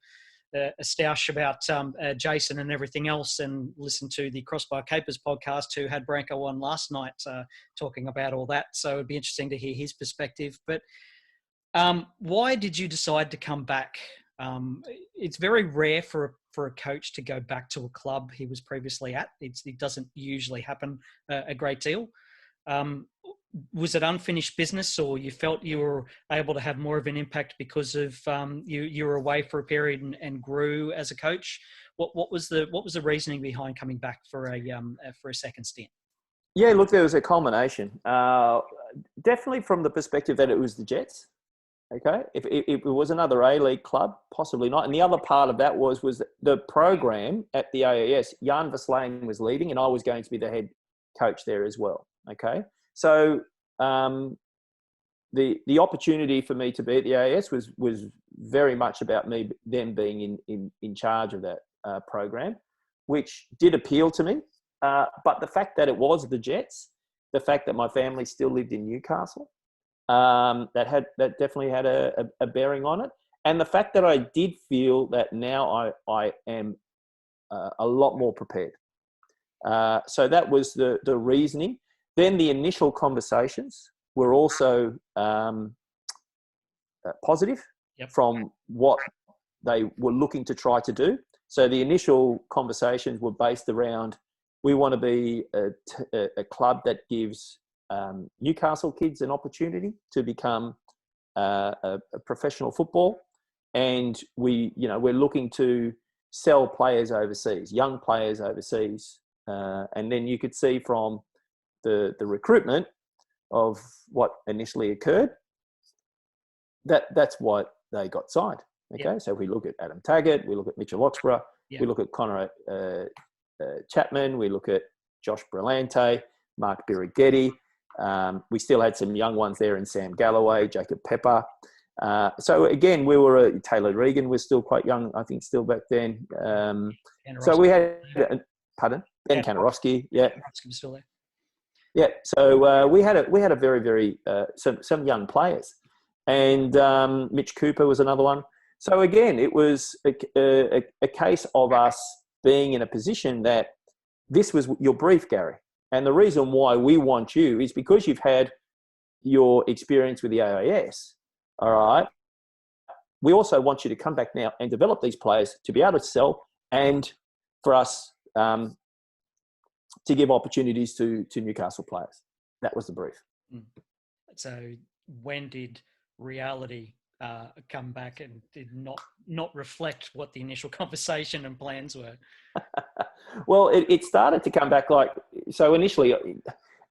stoush about Jason and everything else, and listened to the Crossbar Capers podcast, who had Branko on last night talking about all that. So it'd be interesting to hear his perspective. But why did you decide to come back? It's very rare for a coach to go back to a club he was previously at. It doesn't usually happen a great deal. Was it unfinished business, or you felt you were able to have more of an impact because of you were away for a period and grew as a coach? What was the reasoning behind coming back for a second stint? Yeah, look, there was a culmination. Definitely from the perspective that it was the Jets. Okay, if it was another A-League club, possibly not. And the other part of that was the program at the AAS. Jan Verslaen was leaving, and I was going to be the head coach there as well. Okay, so the opportunity for me to be at the AAS was very much about them being in charge of that program, which did appeal to me. But the fact that it was the Jets, the fact that my family still lived in Newcastle, that definitely had a bearing on it, and the fact that I did feel that now I am a lot more prepared. So that was the reasoning. Then the initial conversations were also positive from what they were looking to try to do. So the initial conversations were based around, we want to be a club that gives Newcastle kids an opportunity to become a professional football, and we're looking to sell players overseas, young players overseas, and then you could see from the recruitment of what initially occurred that's why they got signed. Okay, so we look at Adam Taggart, we look at Mitchell Oxborough, we look at Connor Chapman, we look at Josh Brillante, Mark Birighetti. We still had some young ones there in Sam Galloway, Jacob Pepper. So again, we were Taylor Regan was still quite young, I think, still back then. So we had, Ben Kanarowski, was still there. Yeah, so we had a very, very some young players, and Mitch Cooper was another one. So again, it was a case of us being in a position that this was your brief, Gary. And the reason why we want you is because you've had your experience with the AIS, all right? We also want you to come back now and develop these players to be able to sell, and for us to give opportunities to Newcastle players. That was the brief. So when did reality come back and did not reflect what the initial conversation and plans were? Well, it started to come back so initially,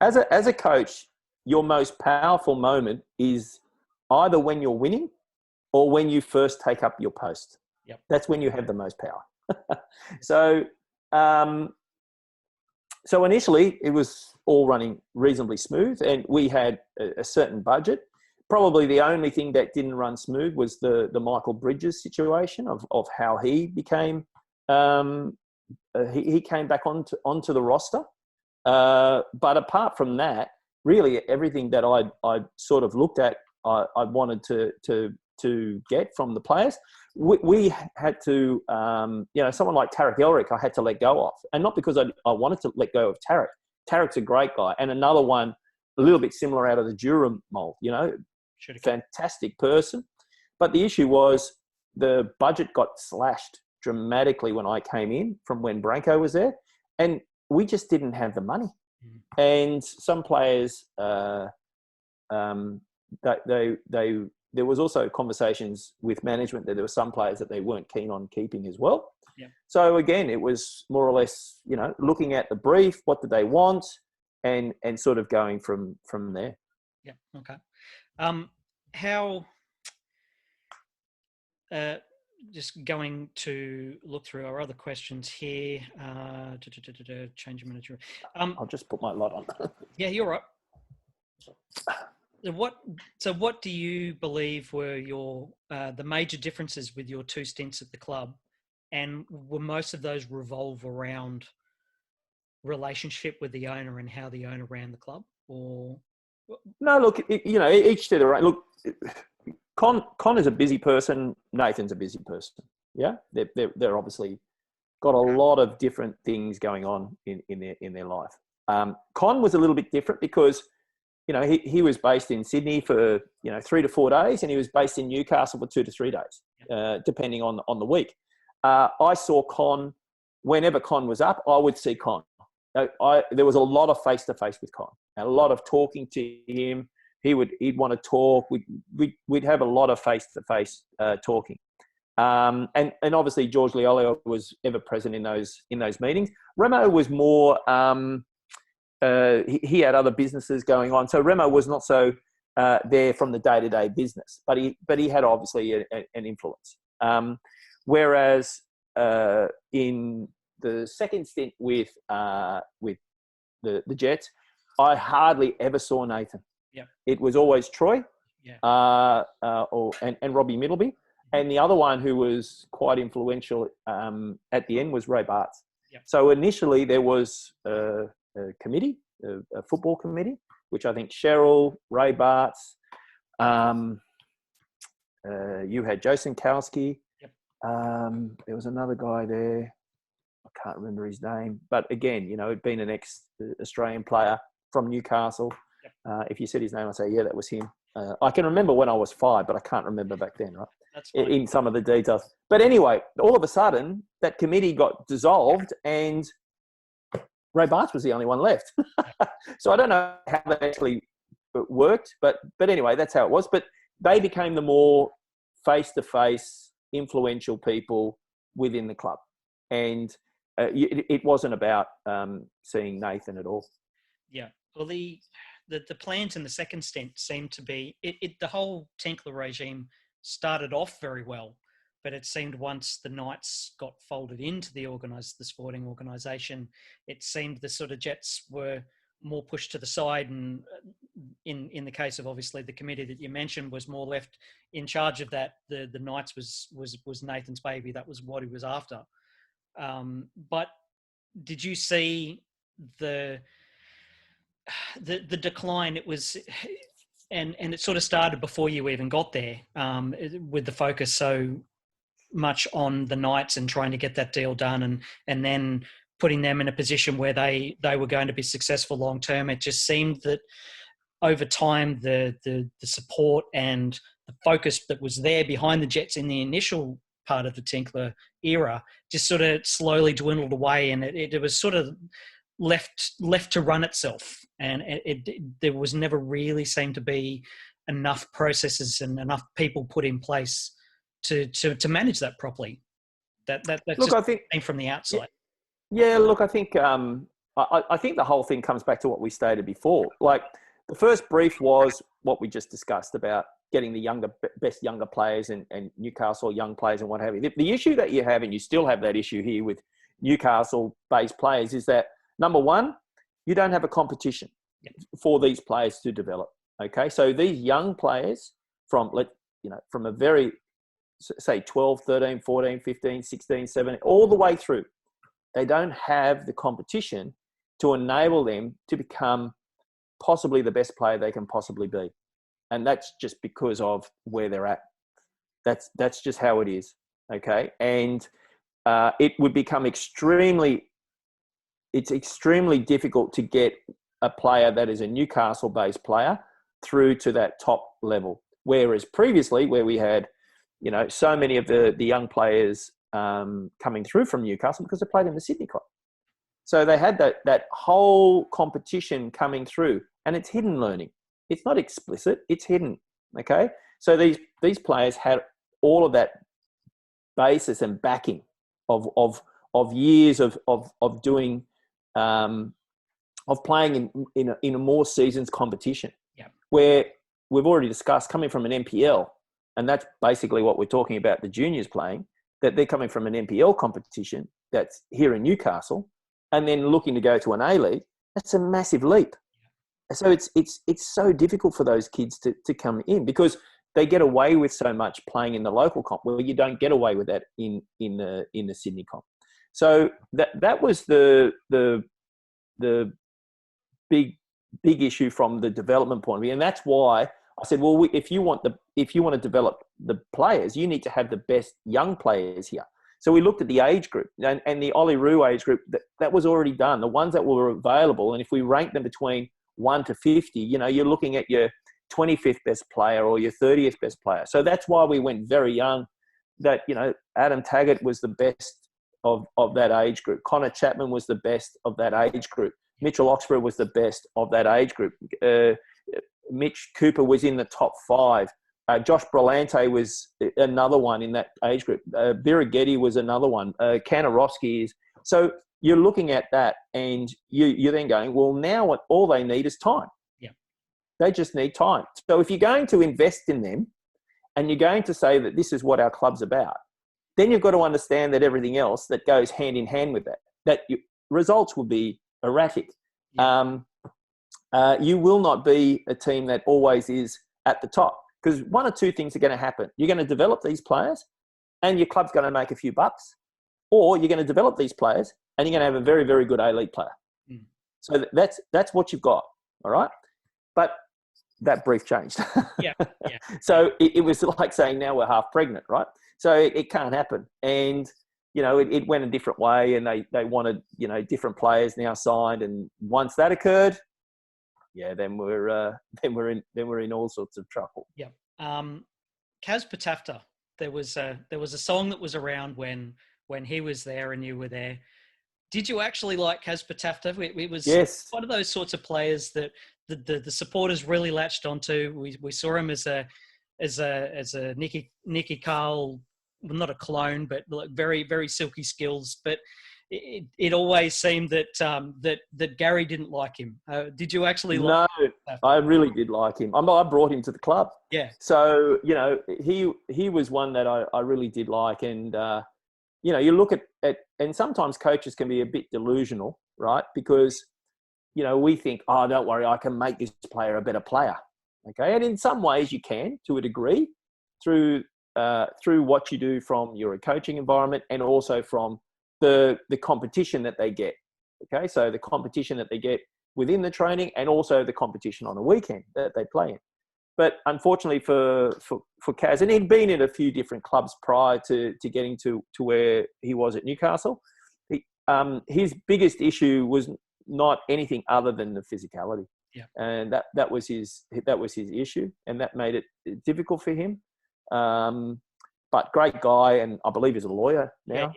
as a coach, your most powerful moment is either when you're winning or when you first take up your post. Yep. That's when you have the most power. So initially it was all running reasonably smooth, and we had a certain budget. Probably the only thing that didn't run smooth was the Michael Bridges situation of how he became he came back onto the roster. But apart from that, really everything that I sort of looked at, I wanted to get from the players. We had to, someone like Tarek Elric, I had to let go of. And not because I wanted to let go of Tarek. Tarek's a great guy. And another one, a little bit similar out of the Durham mold, fantastic person. But the issue was the budget got slashed dramatically when I came in from when Branko was there. And we just didn't have the money. And some players, there was also conversations with management that there were some players that they weren't keen on keeping as well. Yeah. So again, it was more or less, looking at the brief, what did they want, and sort of going from there. Yeah. Okay. How? Just going to look through our other questions here. Change manager. I'll just put my light on. Yeah, you're right. what so what do you believe were your the major differences with your two stints at the club, and were most of those revolve around relationship with the owner and how the owner ran the club, or? No, look, each to their own. Look, Con is a busy person. Nathan's a busy person. Yeah, they're obviously got a lot of different things going on in their life. Con was a little bit different because, he was based in Sydney for 3 to 4 days, and he was based in Newcastle for 2 to 3 days, depending on the week. I saw Con whenever Con was up. I would see Con. There was a lot of face to face with Con, and a lot of talking to him. He'd want to talk. We'd have a lot of face to face talking. And obviously George Liolio was ever present in those meetings. Remo was more. He had other businesses going on, so Remo was not so there from the day-to-day business, but he had obviously an influence. Whereas in the second stint with the Jets, I hardly ever saw Nathan. Yeah, it was always Troy, yeah, and Robbie Middleby, and the other one who was quite influential at the end was Ray Bartz. Yeah. So initially there was a committee, a football committee, which I think Cheryl, Ray Bartz, you had Joe Sinkowski. Yep. There was another guy there. I can't remember his name, but again, he'd been an ex-Australian player from Newcastle. Yep. If you said his name, I'd say, yeah, that was him. I can remember when I was 5, but I can't remember back then, right? That's fine. In some of the details. But anyway, all of a sudden, that committee got dissolved and Ray Bartz was the only one left. So I don't know how that actually worked, but anyway, that's how it was. But they became the more face-to-face, influential people within the club. And it wasn't about seeing Nathan at all. Yeah. Well, the plans in the second stint seemed to be the whole Tinkler regime started off very well, but it seemed once the Knights got folded into the sporting organisation, it seemed the sort of Jets were more pushed to the side, and in the case of obviously the committee that you mentioned was more left in charge of that. The Knights was Nathan's baby. That was what he was after. But did you see the decline? It was, and it sort of started before you even got there, with the focus so much on the Knights and trying to get that deal done, and then putting them in a position where they were going to be successful long term. It just seemed that over time the support and the focus that was there behind the Jets in the initial part of the Tinkler era just sort of slowly dwindled away, and it was sort of left to run itself, and there was never really seemed to be enough processes and enough people put in place to manage that properly. That look, just I think came from the outside. Yeah, look, I think I think the whole thing comes back to what we stated before. Like, the first brief was what we just discussed about getting the best younger players and Newcastle young players and what have you. The issue that you have, and you still have that issue here with Newcastle-based players, is that, number one, you don't have a competition for these players to develop. Okay, so these young players from a very, say, 12, 13, 14, 15, 16, 17, all the way through, they don't have the competition to enable them to become possibly the best player they can possibly be. And that's just because of where they're at. That's just how it is. Okay. And it would become extremely difficult to get a player that is a Newcastle-based player through to that top level. Whereas previously, where we had, so many of the young players coming through from Newcastle because they played in the Sydney club. So they had that whole competition coming through, and it's hidden learning. It's not explicit, it's hidden. Okay. So these players had all of that basis and backing of years of doing, of playing in a more seasons competition. Yeah. Where we've already discussed coming from an NPL, and that's basically what we're talking about, the juniors playing, that they're coming from an NPL competition that's here in Newcastle, and then looking to go to an A-League. That's a massive leap. So it's so difficult for those kids to come in because they get away with so much playing in the local comp. Well, you don't get away with that in the Sydney comp. So that was the big issue from the development point of view, and that's why I said, well, if you want to develop the players, you need to have the best young players here. So we looked at the age group, and the Ollie Roo age group that was already done. The ones that were available, and if we rank them between 1 to 50, you're looking at your 25th best player or your 30th best player. So that's why we went very young. That Adam Taggart was the best of that age group. Connor Chapman was the best of that age group. Mitchell Oxford was the best of that age group. Mitch Cooper was in the top 5. Josh Brillante was another one in that age group. Birighetti was another one. Kanarowski is. So you're looking at that and you're then going, well, now all they need is time. Yeah. They just need time. So if you're going to invest in them and you're going to say that this is what our club's about, then you've got to understand that everything else that goes hand in hand with that results will be erratic. Yeah. You will not be a team that always is at the top because one or two things are going to happen. You're going to develop these players and your club's going to make a few bucks, or you're going to develop these players and you're going to have a very, very good A-League player. Mm. So that's what you've got, all right? But that brief changed. Yeah. So it was like saying now we're half pregnant, right? So it can't happen. And it went a different way, and they wanted different players now signed. And once that occurred, then we're in all sorts of trouble. Yeah. Kaz Patafta, there was a song that was around when he was there and you were there. Did you actually like Kaz Patafta? It was yes. One of those sorts of players that the supporters really latched onto. We saw him as a Nicky Carl, well, not a clone, but very, very silky skills. But it always seemed that Gary didn't like him. Did you actually like him? No, I really did like him. I brought him to the club. Yeah. So, he was one that I really did like. And, you look at, and sometimes coaches can be a bit delusional, right? Because, we think, oh, don't worry, I can make this player a better player. Okay. And in some ways you can, to a degree, through what you do from your coaching environment and also from the competition that they get. Okay. So the competition that they get within the training and also the competition on the weekend that they play in. But unfortunately for Kaz, and he'd been in a few different clubs prior to getting to where he was at Newcastle, his biggest issue was not anything other than the physicality. Yeah. And that was his issue, and that made it difficult for him. But great guy, and I believe he's a lawyer now.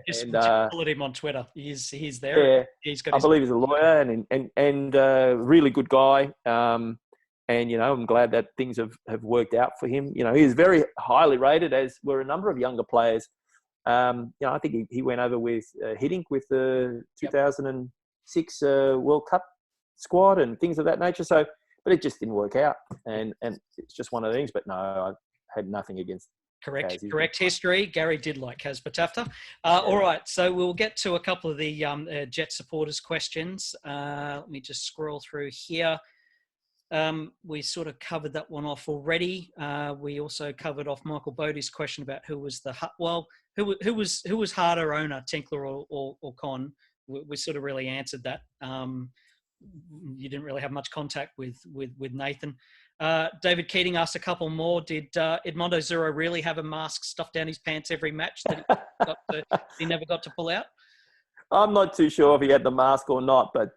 Just followed him on Twitter. He's there. Yeah, I believe he's a lawyer and really good guy. And I'm glad that things have worked out for him. He is very highly rated, as were a number of younger players. I think he went over with Hiddink with the 2006 World Cup squad and things of that nature. So, but it just didn't work out, and it's just one of the things. But no, I had nothing against. Correct history. Gary did like Kaz Patafta. All right, so we'll get to a couple of the Jet supporters' questions. Let me just scroll through here. We sort of covered that one off already. We also covered off Michael Bodie's question about who was who was harder owner, Tinkler or Con. We sort of really answered that. You didn't really have much contact with Nathan. David Keating asked a couple more. Did Edmondo Zero really have a mask stuffed down his pants every match that he never got to pull out? I'm not too sure if he had the mask or not, but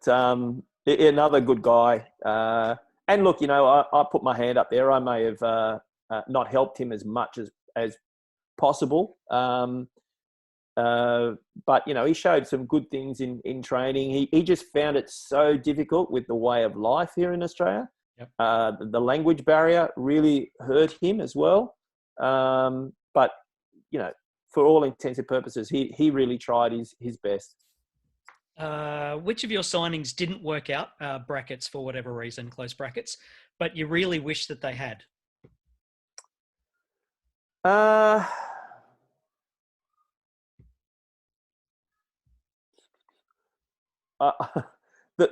another good guy. And look, I put my hand up there. I may have not helped him as much as possible. But, he showed some good things in training. He just found it so difficult with the way of life here in Australia. Yep. The language barrier really hurt him as well. But, for all intents and purposes, he really tried his best. Which of your signings didn't work out, brackets for whatever reason, close brackets, but you really wish that they had?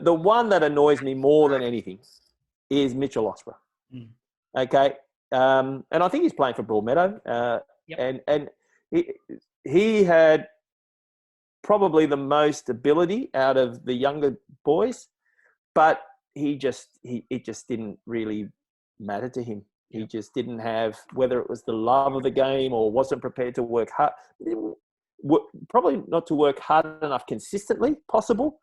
the one that annoys me more than anything is Mitchell Osprey. Mm. Okay. And I think he's playing for Broadmeadow. Yep. And he had probably the most ability out of the younger boys, but it just didn't really matter to him. He just didn't have, whether it was the love of the game or wasn't prepared to work hard, probably not to work hard enough consistently, possible.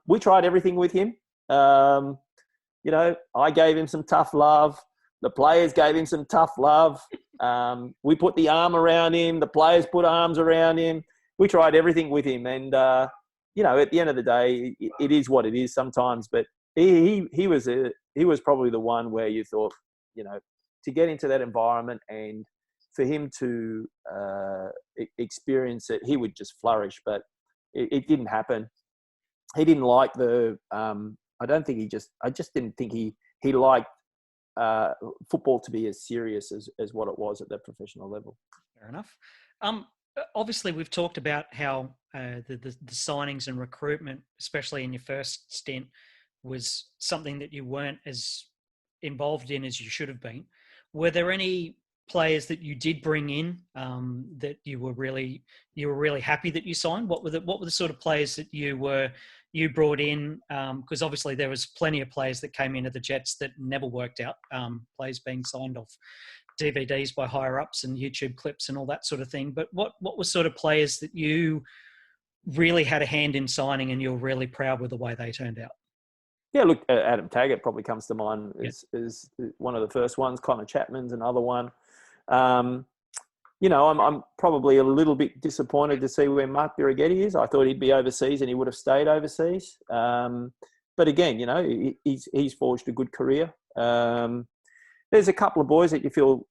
We tried everything with him. You know, I gave him some tough love. The players gave him some tough love. We put the arm around him. The players put arms around him. We tried everything with him. And, you know, at the end of the day, it is what it is sometimes. But he was probably the one where you thought, you know, to get into that environment and for him to experience it, he would just flourish. But it didn't happen. He didn't like I just didn't think he liked football to be as serious as what it was at that professional level. Fair enough. Obviously, we've talked about how the signings and recruitment, especially in your first stint, was something that you weren't as involved in as you should have been. Were there any players that you did bring in that you were really happy that you signed? What were the sort of players that you brought in? Because obviously there was plenty of players that came into the Jets that never worked out. Players being signed off DVDs by higher ups and YouTube clips and all that sort of thing. But what were sort of players that you really had a hand in signing and you're really proud with the way they turned out? Yeah, look, Adam Taggart probably comes to mind as one of the first ones. Connor Chapman's another one. You know, I'm probably a little bit disappointed to see where Mark Birighetti is. I thought he'd be overseas and he would have stayed overseas. But again, you know, he's forged a good career. There's a couple of boys that you feel,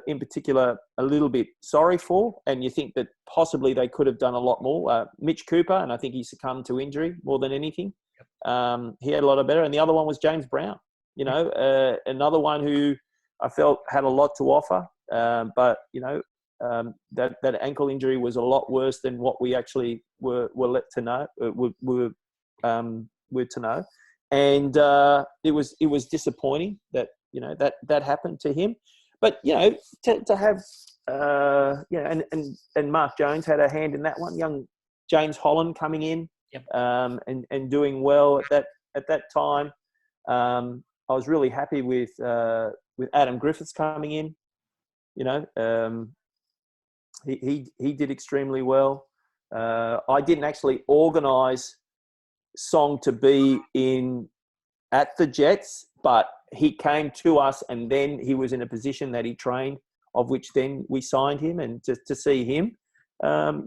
in particular, a little bit sorry for, and you think that possibly they could have done a lot more. Mitch Cooper, and I think he succumbed to injury more than anything. He had a lot of better. And the other one was James Brown, you know, another one who I felt had a lot to offer. But, you know, that ankle injury was a lot worse than what we actually were let to know, were to know. And it was disappointing that, you know, that happened to him. But, you know, to have, you know, and Mark Jones had a hand in that one. Young James Holland coming in. Yep. And doing well at that time. I was really happy with Adam Griffiths coming in. You know, he did extremely well. I didn't actually organise Song to be in at the Jets, but he came to us, and then he was in a position that he trained, of which then we signed him, and to see him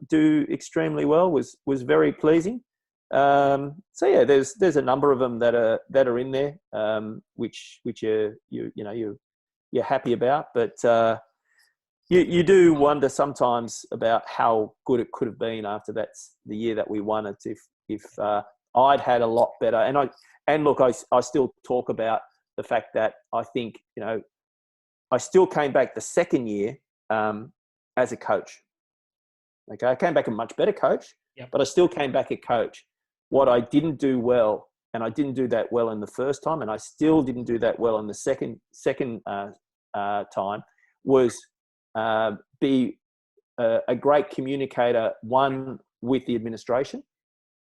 do extremely well was very pleasing. So yeah, there's a number of them that are in there, which you're happy about, but you do wonder sometimes about how good it could have been after that's the year that we won it. If I'd had a lot better, and look, I still talk about the fact that I think, you know, I still came back the second year as a coach. Okay, I came back a much better coach, but I still came back a coach. What I didn't do well, and I didn't do that well in the first time, and I still didn't do that well in the second time, was be a great communicator. One, with the administration,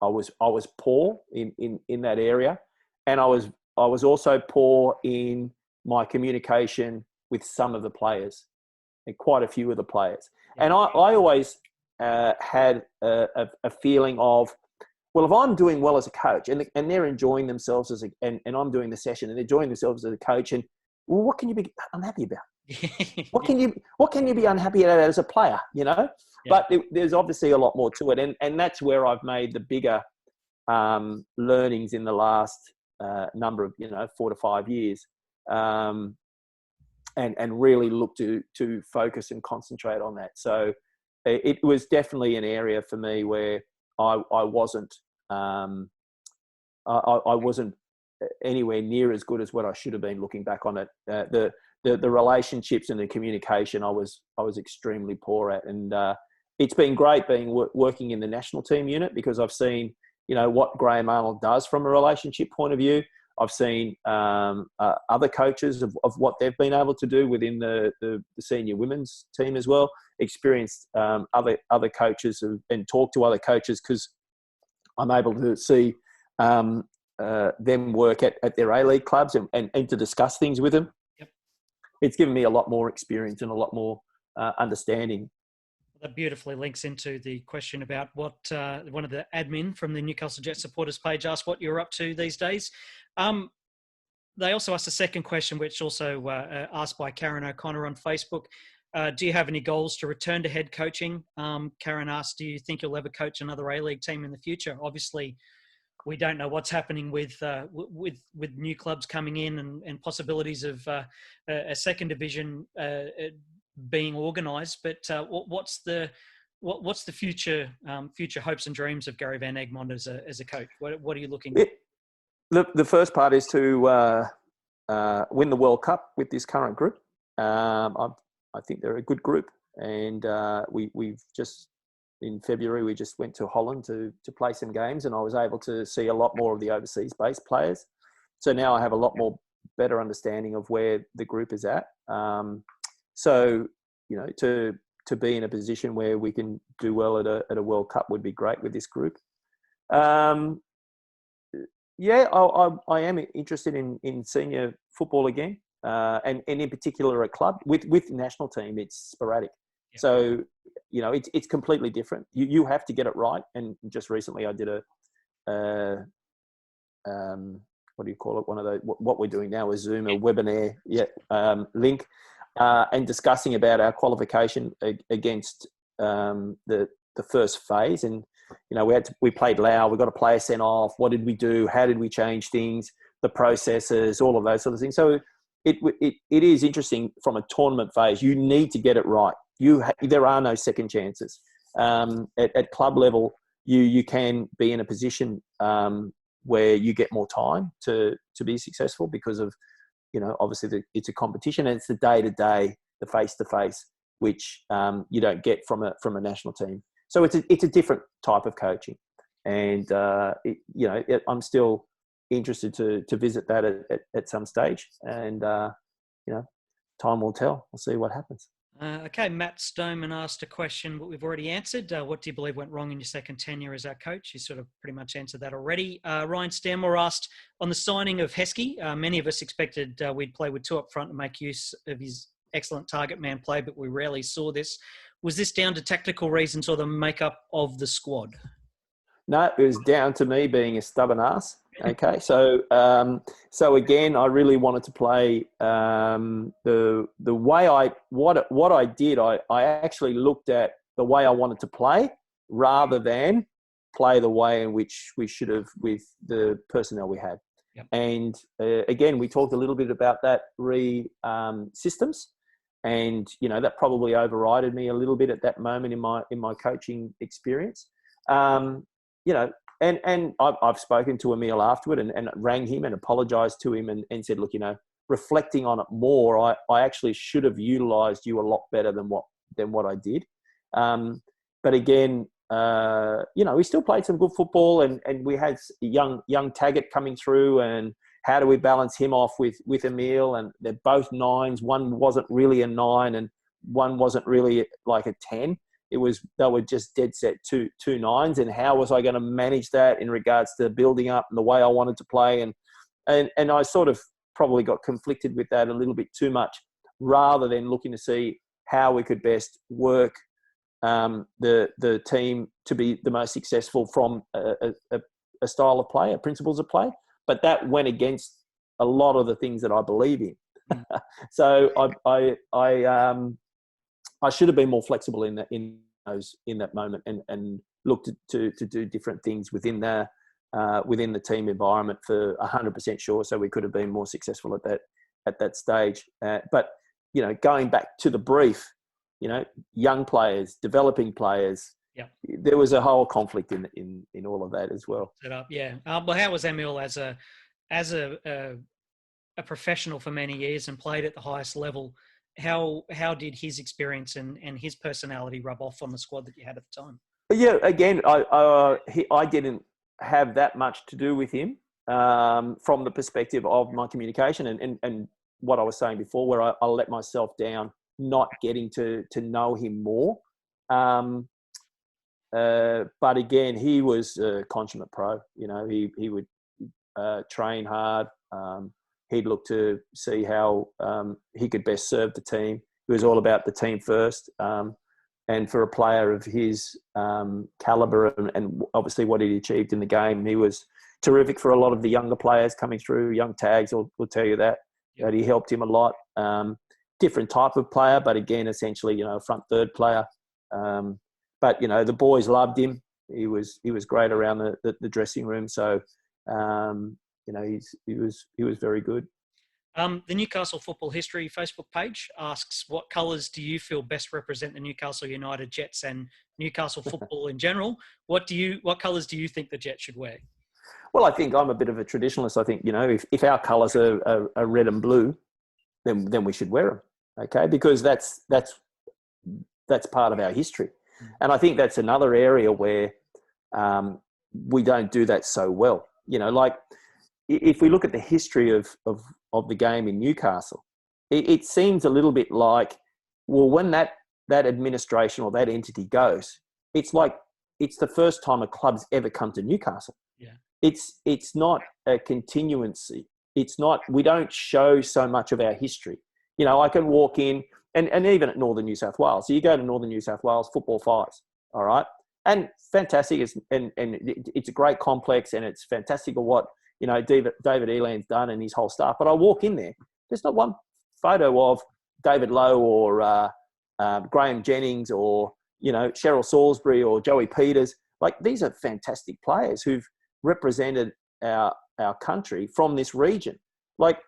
I was poor in that area, and I was also poor in my communication with some of the players, and quite a few of the players. And I always had a feeling of, well, if I'm doing well as a coach and they're enjoying themselves and I'm doing the session and they're enjoying themselves as a coach, and well, what can you be unhappy about? What can you be unhappy about as a player? You know, but there's obviously a lot more to it, and that's where I've made the bigger learnings in the last number of 4 to 5 years, and really look to focus and concentrate on that. So it was definitely an area for me where I wasn't anywhere near as good as what I should have been looking back on it. The relationships and the communication I was extremely poor at, and it's been great working in the national team unit, because I've seen what Graham Arnold does from a relationship point of view. I've seen other coaches of what they've been able to do within the senior women's team as well. Experienced other coaches and talk to other coaches, because I'm able to see them work at their A-League clubs and to discuss things with them. Yep. It's given me a lot more experience and a lot more understanding. That beautifully links into the question about what one of the admin from the Newcastle Jet supporters page asked what you're up to these days. They also asked a second question, which also asked by Karen O'Connor on Facebook. Do you have any goals to return to head coaching? Karen asked, do you think you'll ever coach another A-League team in the future? Obviously, we don't know what's happening with new clubs coming in and possibilities of a second division being organised. But what's the future hopes and dreams of Gary Van Egmond as a coach? What are you looking at? The first part is to win the World Cup with this current group. I think they're a good group, and we've just in February we just went to Holland to play some games, and I was able to see a lot more of the overseas-based players. So now I have a lot more better understanding of where the group is at. So to be in a position where we can do well at a World Cup would be great with this group. Yeah, I am interested in senior football again, and in particular a club. With the national team, it's sporadic. Yeah. So, it's completely different. You have to get it right. And just recently I did what do you call it? One of those, what we're doing now is Zoom, a webinar link, and discussing about our qualification against the first phase. And we played Laos. We got a player sent off. What did we do? How did we change things? The processes, all of those sort of things. So it is interesting from a tournament phase. You need to get it right. There are no second chances. At club level, you can be in a position where you get more time to be successful because of obviously it's a competition, and it's the day-to-day, the face-to-face, which you don't get from a national team. So it's a different type of coaching, and I'm still interested to visit that at some stage, and time will tell. We'll see what happens. Okay, Matt Stoneman asked a question, but we've already answered. What do you believe went wrong in your second tenure as our coach? You sort of pretty much answered that already. Ryan Stanmore asked, on the signing of Heskey, many of us expected we'd play with two up front and make use of his excellent target man play, but we rarely saw this. Was this down to tactical reasons or the makeup of the squad? No, it was down to me being a stubborn ass. Okay, so again, I really wanted to play the way what I did. I actually looked at the way I wanted to play rather than play the way in which we should have with the personnel we had. Yep. And again, we talked a little bit about that systems, and that probably overrided me a little bit at that moment in my coaching experience. And I've spoken to Emil afterward and rang him and apologised to him and said, look, reflecting on it more, I actually should have utilised you a lot better than what I did. But again, we still played some good football, and we had young Taggart coming through, and how do we balance him off with Emil? And they're both nines. One wasn't really a 9 and one wasn't really like a 10. They were just dead set two 9s, and how was I going to manage that in regards to building up and the way I wanted to play, and I sort of probably got conflicted with that a little bit too much, rather than looking to see how we could best work the team to be the most successful from a style of play, a principles of play. But that went against a lot of the things that I believe in. So I should have been more flexible in that moment and looked to do different things within the team environment for 100% sure, so we could have been more successful at that stage. But going back to the brief, young players, developing players. Yeah, there was a whole conflict in all of that as well. Set up, yeah. Well, how was Emil as a professional for many years and played at the highest level? How did his experience and his personality rub off on the squad that you had at the time? Yeah, again, I didn't have that much to do with him from the perspective of my communication and what I was saying before, where I let myself down, not getting to know him more. But again, he was a consummate pro. You know, he would train hard. He'd look to see how he could best serve the team. It was all about the team first. And for a player of his caliber and obviously what he achieved in the game, he was terrific for a lot of the younger players coming through. Young tags will tell you that he helped him a lot. Different type of player, but again, essentially, you know, a front third player. But you know, the boys loved him. He was great around the dressing room. So you know, he was very good. The Newcastle Football History Facebook page asks, what colours do you feel best represent the Newcastle United Jets and Newcastle football in general? What colours do you think the Jets should wear? Well, I think I'm a bit of a traditionalist. I think, you know, if our colours are red and blue, then we should wear them, okay? Because that's part of our history. And I think that's another area where we don't do that so well. You know, like if we look at the history of the game in Newcastle, it seems a little bit like, well, when that administration or that entity goes, it's like it's the first time a club's ever come to Newcastle. Yeah. It's not a continuancy. It's not, we don't show so much of our history. You know, I can walk in, and even at Northern New South Wales. So you go to Northern New South Wales, football fires, all right? And fantastic, and it's a great complex, and it's fantastic of what, you know, David Eland's done and his whole staff. But I walk in there, there's not one photo of David Lowe or Graham Jennings or, you know, Cheryl Salisbury or Joey Peters. Like, these are fantastic players who've represented our country from this region. Like,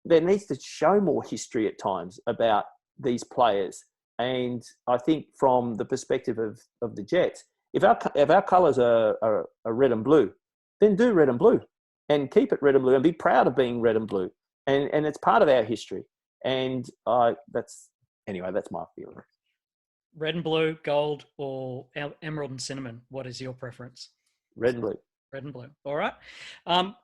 there needs to show more history at times about these players. And I think from the perspective of the Jets, if our colours are red and blue, then do red and blue and keep it red and blue and be proud of being red and blue. And it's part of our history. And that's my feeling. Red and blue, gold, or emerald and cinnamon? What is your preference? Red and blue. Red and blue. All right.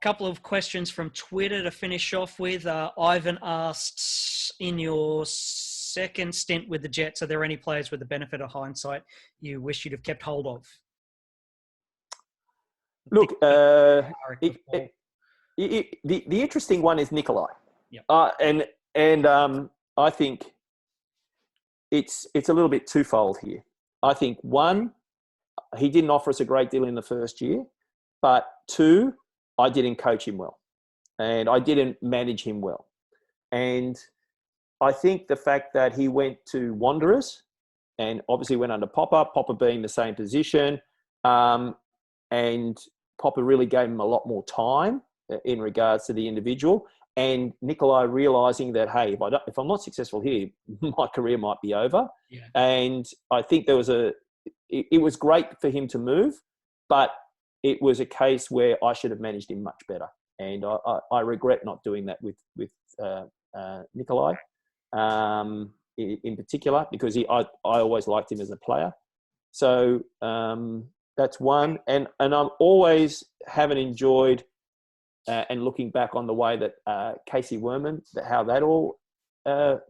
Couple of questions from Twitter to finish off with. Ivan asked, in your second stint with the Jets, are there any players with the benefit of hindsight you wish you'd have kept hold of? Look, the interesting one is Nikolai. Yep. And I think it's a little bit twofold here. I think, one, he didn't offer us a great deal in the first year, but two, I didn't coach him well and I didn't manage him well. And I think the fact that he went to Wanderers and obviously went under Popper being the same position, and Popper really gave him a lot more time in regards to the individual. And Nikolai realising that, hey, if I'm not successful here, my career might be over. Yeah. And I think there was it was great for him to move, but it was a case where I should have managed him much better. And I regret not doing that with Nikolai in particular, because I always liked him as a player. So that's one. And I'm always haven't enjoyed and looking back on the way that Casey Werman, how that all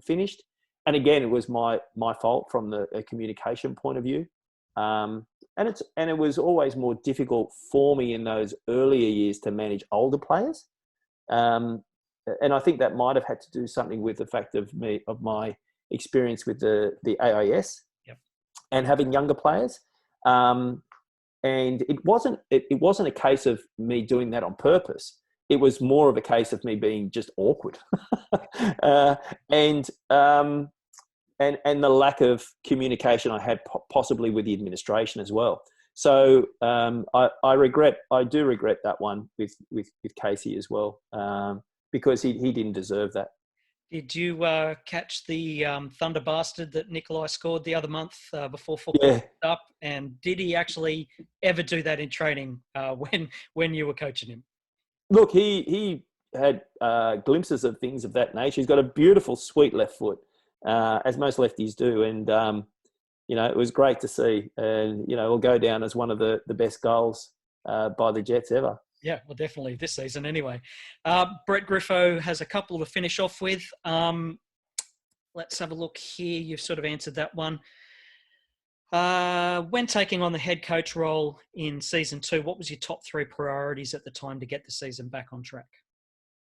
finished. And again, it was my fault from the communication point of view. And it was always more difficult for me in those earlier years to manage older players. And I think that might have had to do something with the fact of my experience with the AIS. Yep. And having younger players. And it wasn't a case of me doing that on purpose. It was more of a case of me being just awkward, and the lack of communication I had possibly with the administration as well. So I do regret that one with Casey as well, because he didn't deserve that. Did you catch the Thunder Bastard that Nikolai scored the other month before football Yeah. up? And did he actually ever do that in training when you were coaching him? Look, he had glimpses of things of that nature. He's got a beautiful, sweet left foot, as most lefties do. And, it was great to see. And, it'll go down as one of the best goals by the Jets ever. Yeah, well, definitely this season anyway. Brett Griffo has a couple to finish off with. Let's have a look here. You've sort of answered that one. When taking on the head coach role in season 2, what was your top 3 priorities at the time to get the season back on track?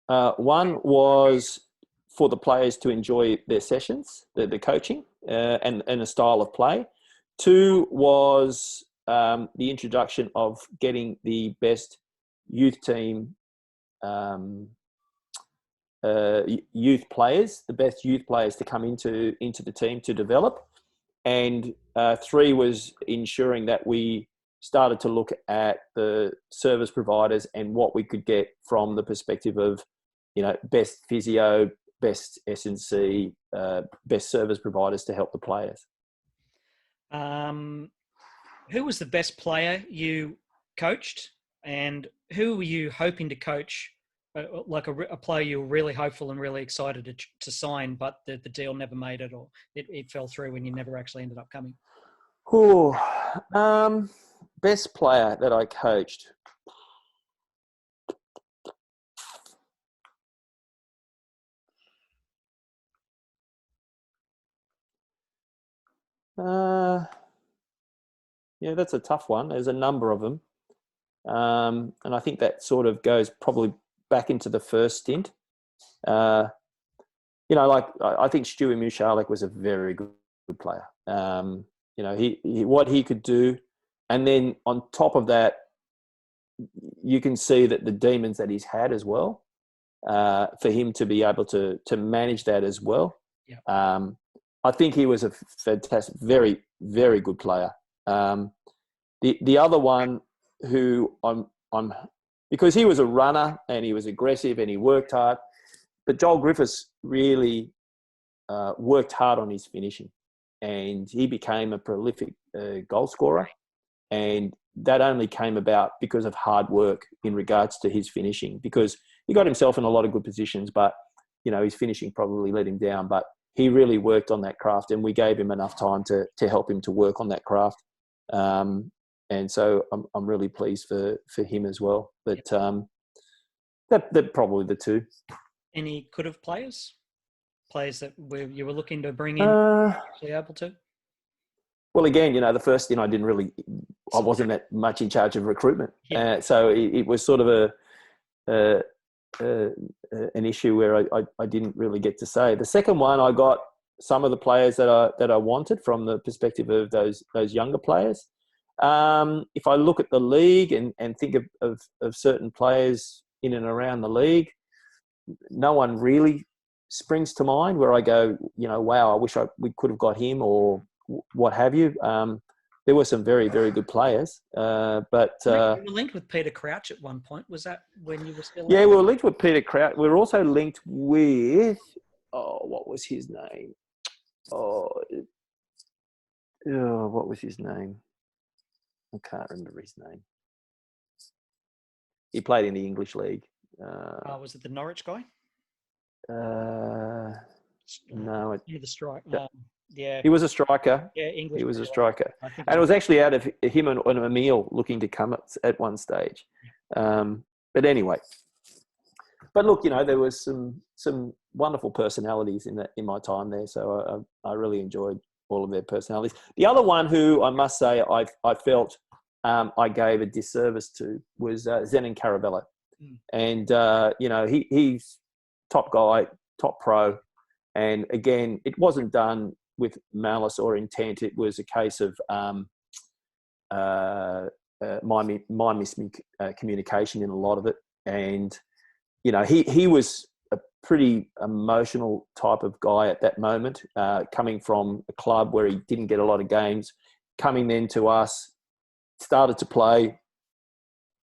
One was for the players to enjoy their sessions, the coaching, and a style of play. 2 was the introduction of getting the best youth team, youth players, the best youth players to come into the team to develop. And 3 was ensuring that we started to look at the service providers and what we could get from the perspective of, best physio, best S&C, best service providers to help the players. Who was the best player you coached, and who were you hoping to coach, like a player you were really hopeful and really excited to sign, but the deal never made it, or it fell through and you never actually ended up coming? Best player that I coached. Yeah, that's a tough one. There's a number of them. And I think that sort of goes probably back into the first stint. I think Stewie Muchalek was a very good player. He what he could do. And then on top of that, you can see that the demons that he's had as well, for him to be able to manage that as well. Yeah. I think he was a fantastic, very, very good player. The other one who I'm because he was a runner and he was aggressive and he worked hard, but Joel Griffiths really worked hard on his finishing, and he became a prolific goal scorer, and that only came about because of hard work in regards to his finishing, because he got himself in a lot of good positions, but his finishing probably let him down. But he really worked on that craft, and we gave him enough time to help him to work on that craft. And so I'm really pleased for him as well. But they're probably the 2. Any could have players that you were looking to bring in, actually able to? Well, again, the first thing I wasn't that much in charge of recruitment. Yeah. So it was sort of an issue where I didn't really get to say. The second one, I got some of the players that I wanted from the perspective of those younger players. If I look at the league and think of certain players in and around the league, no one really springs to mind where I go, wow, I wish we could have got him or what have you. There were some very, very good players. But you were linked with Peter Crouch at one point. Was that when you were still? Yeah, we were linked with Peter Crouch. We were also linked with, what was his name? What was his name? I can't remember his name. He played in the English league. Was it the Norwich guy? No. The strike. Yeah. He was a striker. Yeah, English. He was a striker. And it was actually out of him and Emil looking to come at one stage. But anyway. But look, there was some wonderful personalities in my time there. So I really enjoyed all of their personalities. The other one who I must say I felt I gave a disservice to was Zenon Carabello. And, he's top guy, top pro. And again, it wasn't done with malice or intent. It was a case of my miscommunication in a lot of it. And, he was a pretty emotional type of guy at that moment, coming from a club where he didn't get a lot of games, coming then to us, started to play.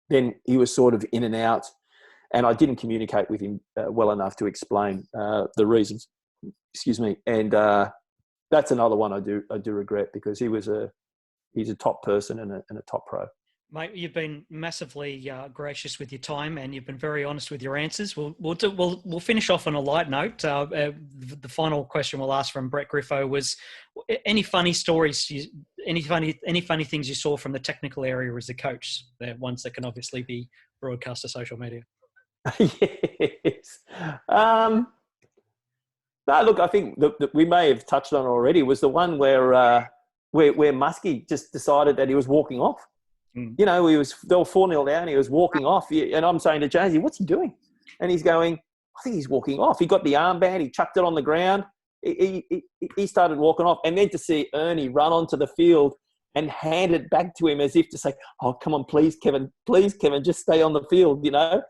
Then he was sort of in and out, and I didn't communicate with him well enough to explain the reasons. Excuse me. And that's another one I do regret, because he's a top person and a top pro. Mate, you've been massively gracious with your time, and you've been very honest with your answers. We'll finish off on a light note. The final question we'll ask from Brett Griffo was any funny stories, any funny things you saw from the technical area as a coach? They're ones that can obviously be broadcast to social media. Yes. No, look, I think that we may have touched on already was the one where Muskie just decided that he was walking off. You know, they were 4-0 down. He was walking off. And I'm saying to Jonesy, what's he doing? And he's going, I think he's walking off. He got the armband. He chucked it on the ground. He started walking off. And then to see Ernie run onto the field and hand it back to him as if to say, oh, come on, please, Kevin, just stay on the field, you know.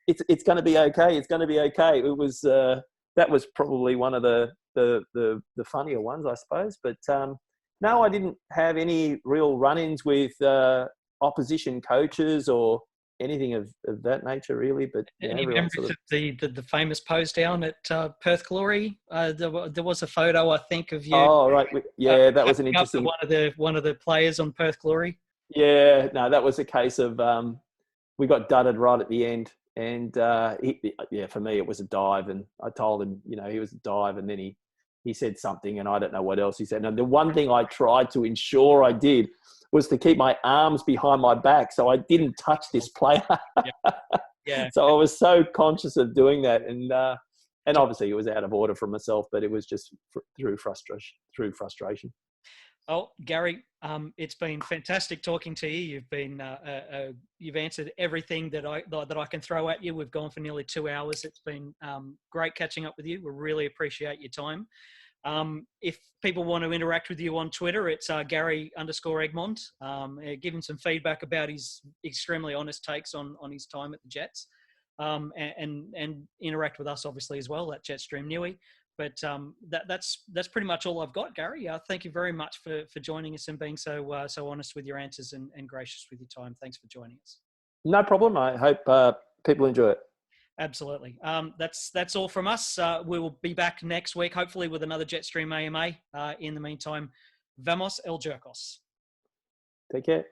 It's going to be okay. It's going to be okay. It was that was probably one of the funnier ones, I suppose. But no, I didn't have any real run-ins with opposition coaches or anything of that nature, really. But any memories of the famous pose down at Perth Glory? There was a photo, I think, of you. Oh, right. Yeah, that was an interesting one of the players on Perth Glory. Yeah, no, that was a case of we got dudded right at the end, and for me it was a dive, and I told him, you know, he was a dive, and then he said something, and I don't know what else he said. And the one thing I tried to ensure I did was to keep my arms behind my back so I didn't touch this player. Yeah. So I was so conscious of doing that, and obviously it was out of order for myself, but it was just through frustration. Oh, Gary, it's been fantastic talking to you. You've been you've answered everything that I can throw at you. We've gone for nearly 2 hours. It's been great catching up with you. We really appreciate your time. If people want to interact with you on Twitter, it's Gary_Egmond. Give him some feedback about his extremely honest takes on his time at the Jets, and interact with us obviously as well at Jetstream Newey. But that's pretty much all I've got, Gary. Thank you very much for joining us and being so honest with your answers and gracious with your time. Thanks for joining us. No problem. I hope people enjoy it. Absolutely. That's all from us. We will be back next week, hopefully with another Jetstream AMA. In the meantime, vamos el Jerkos. Take care.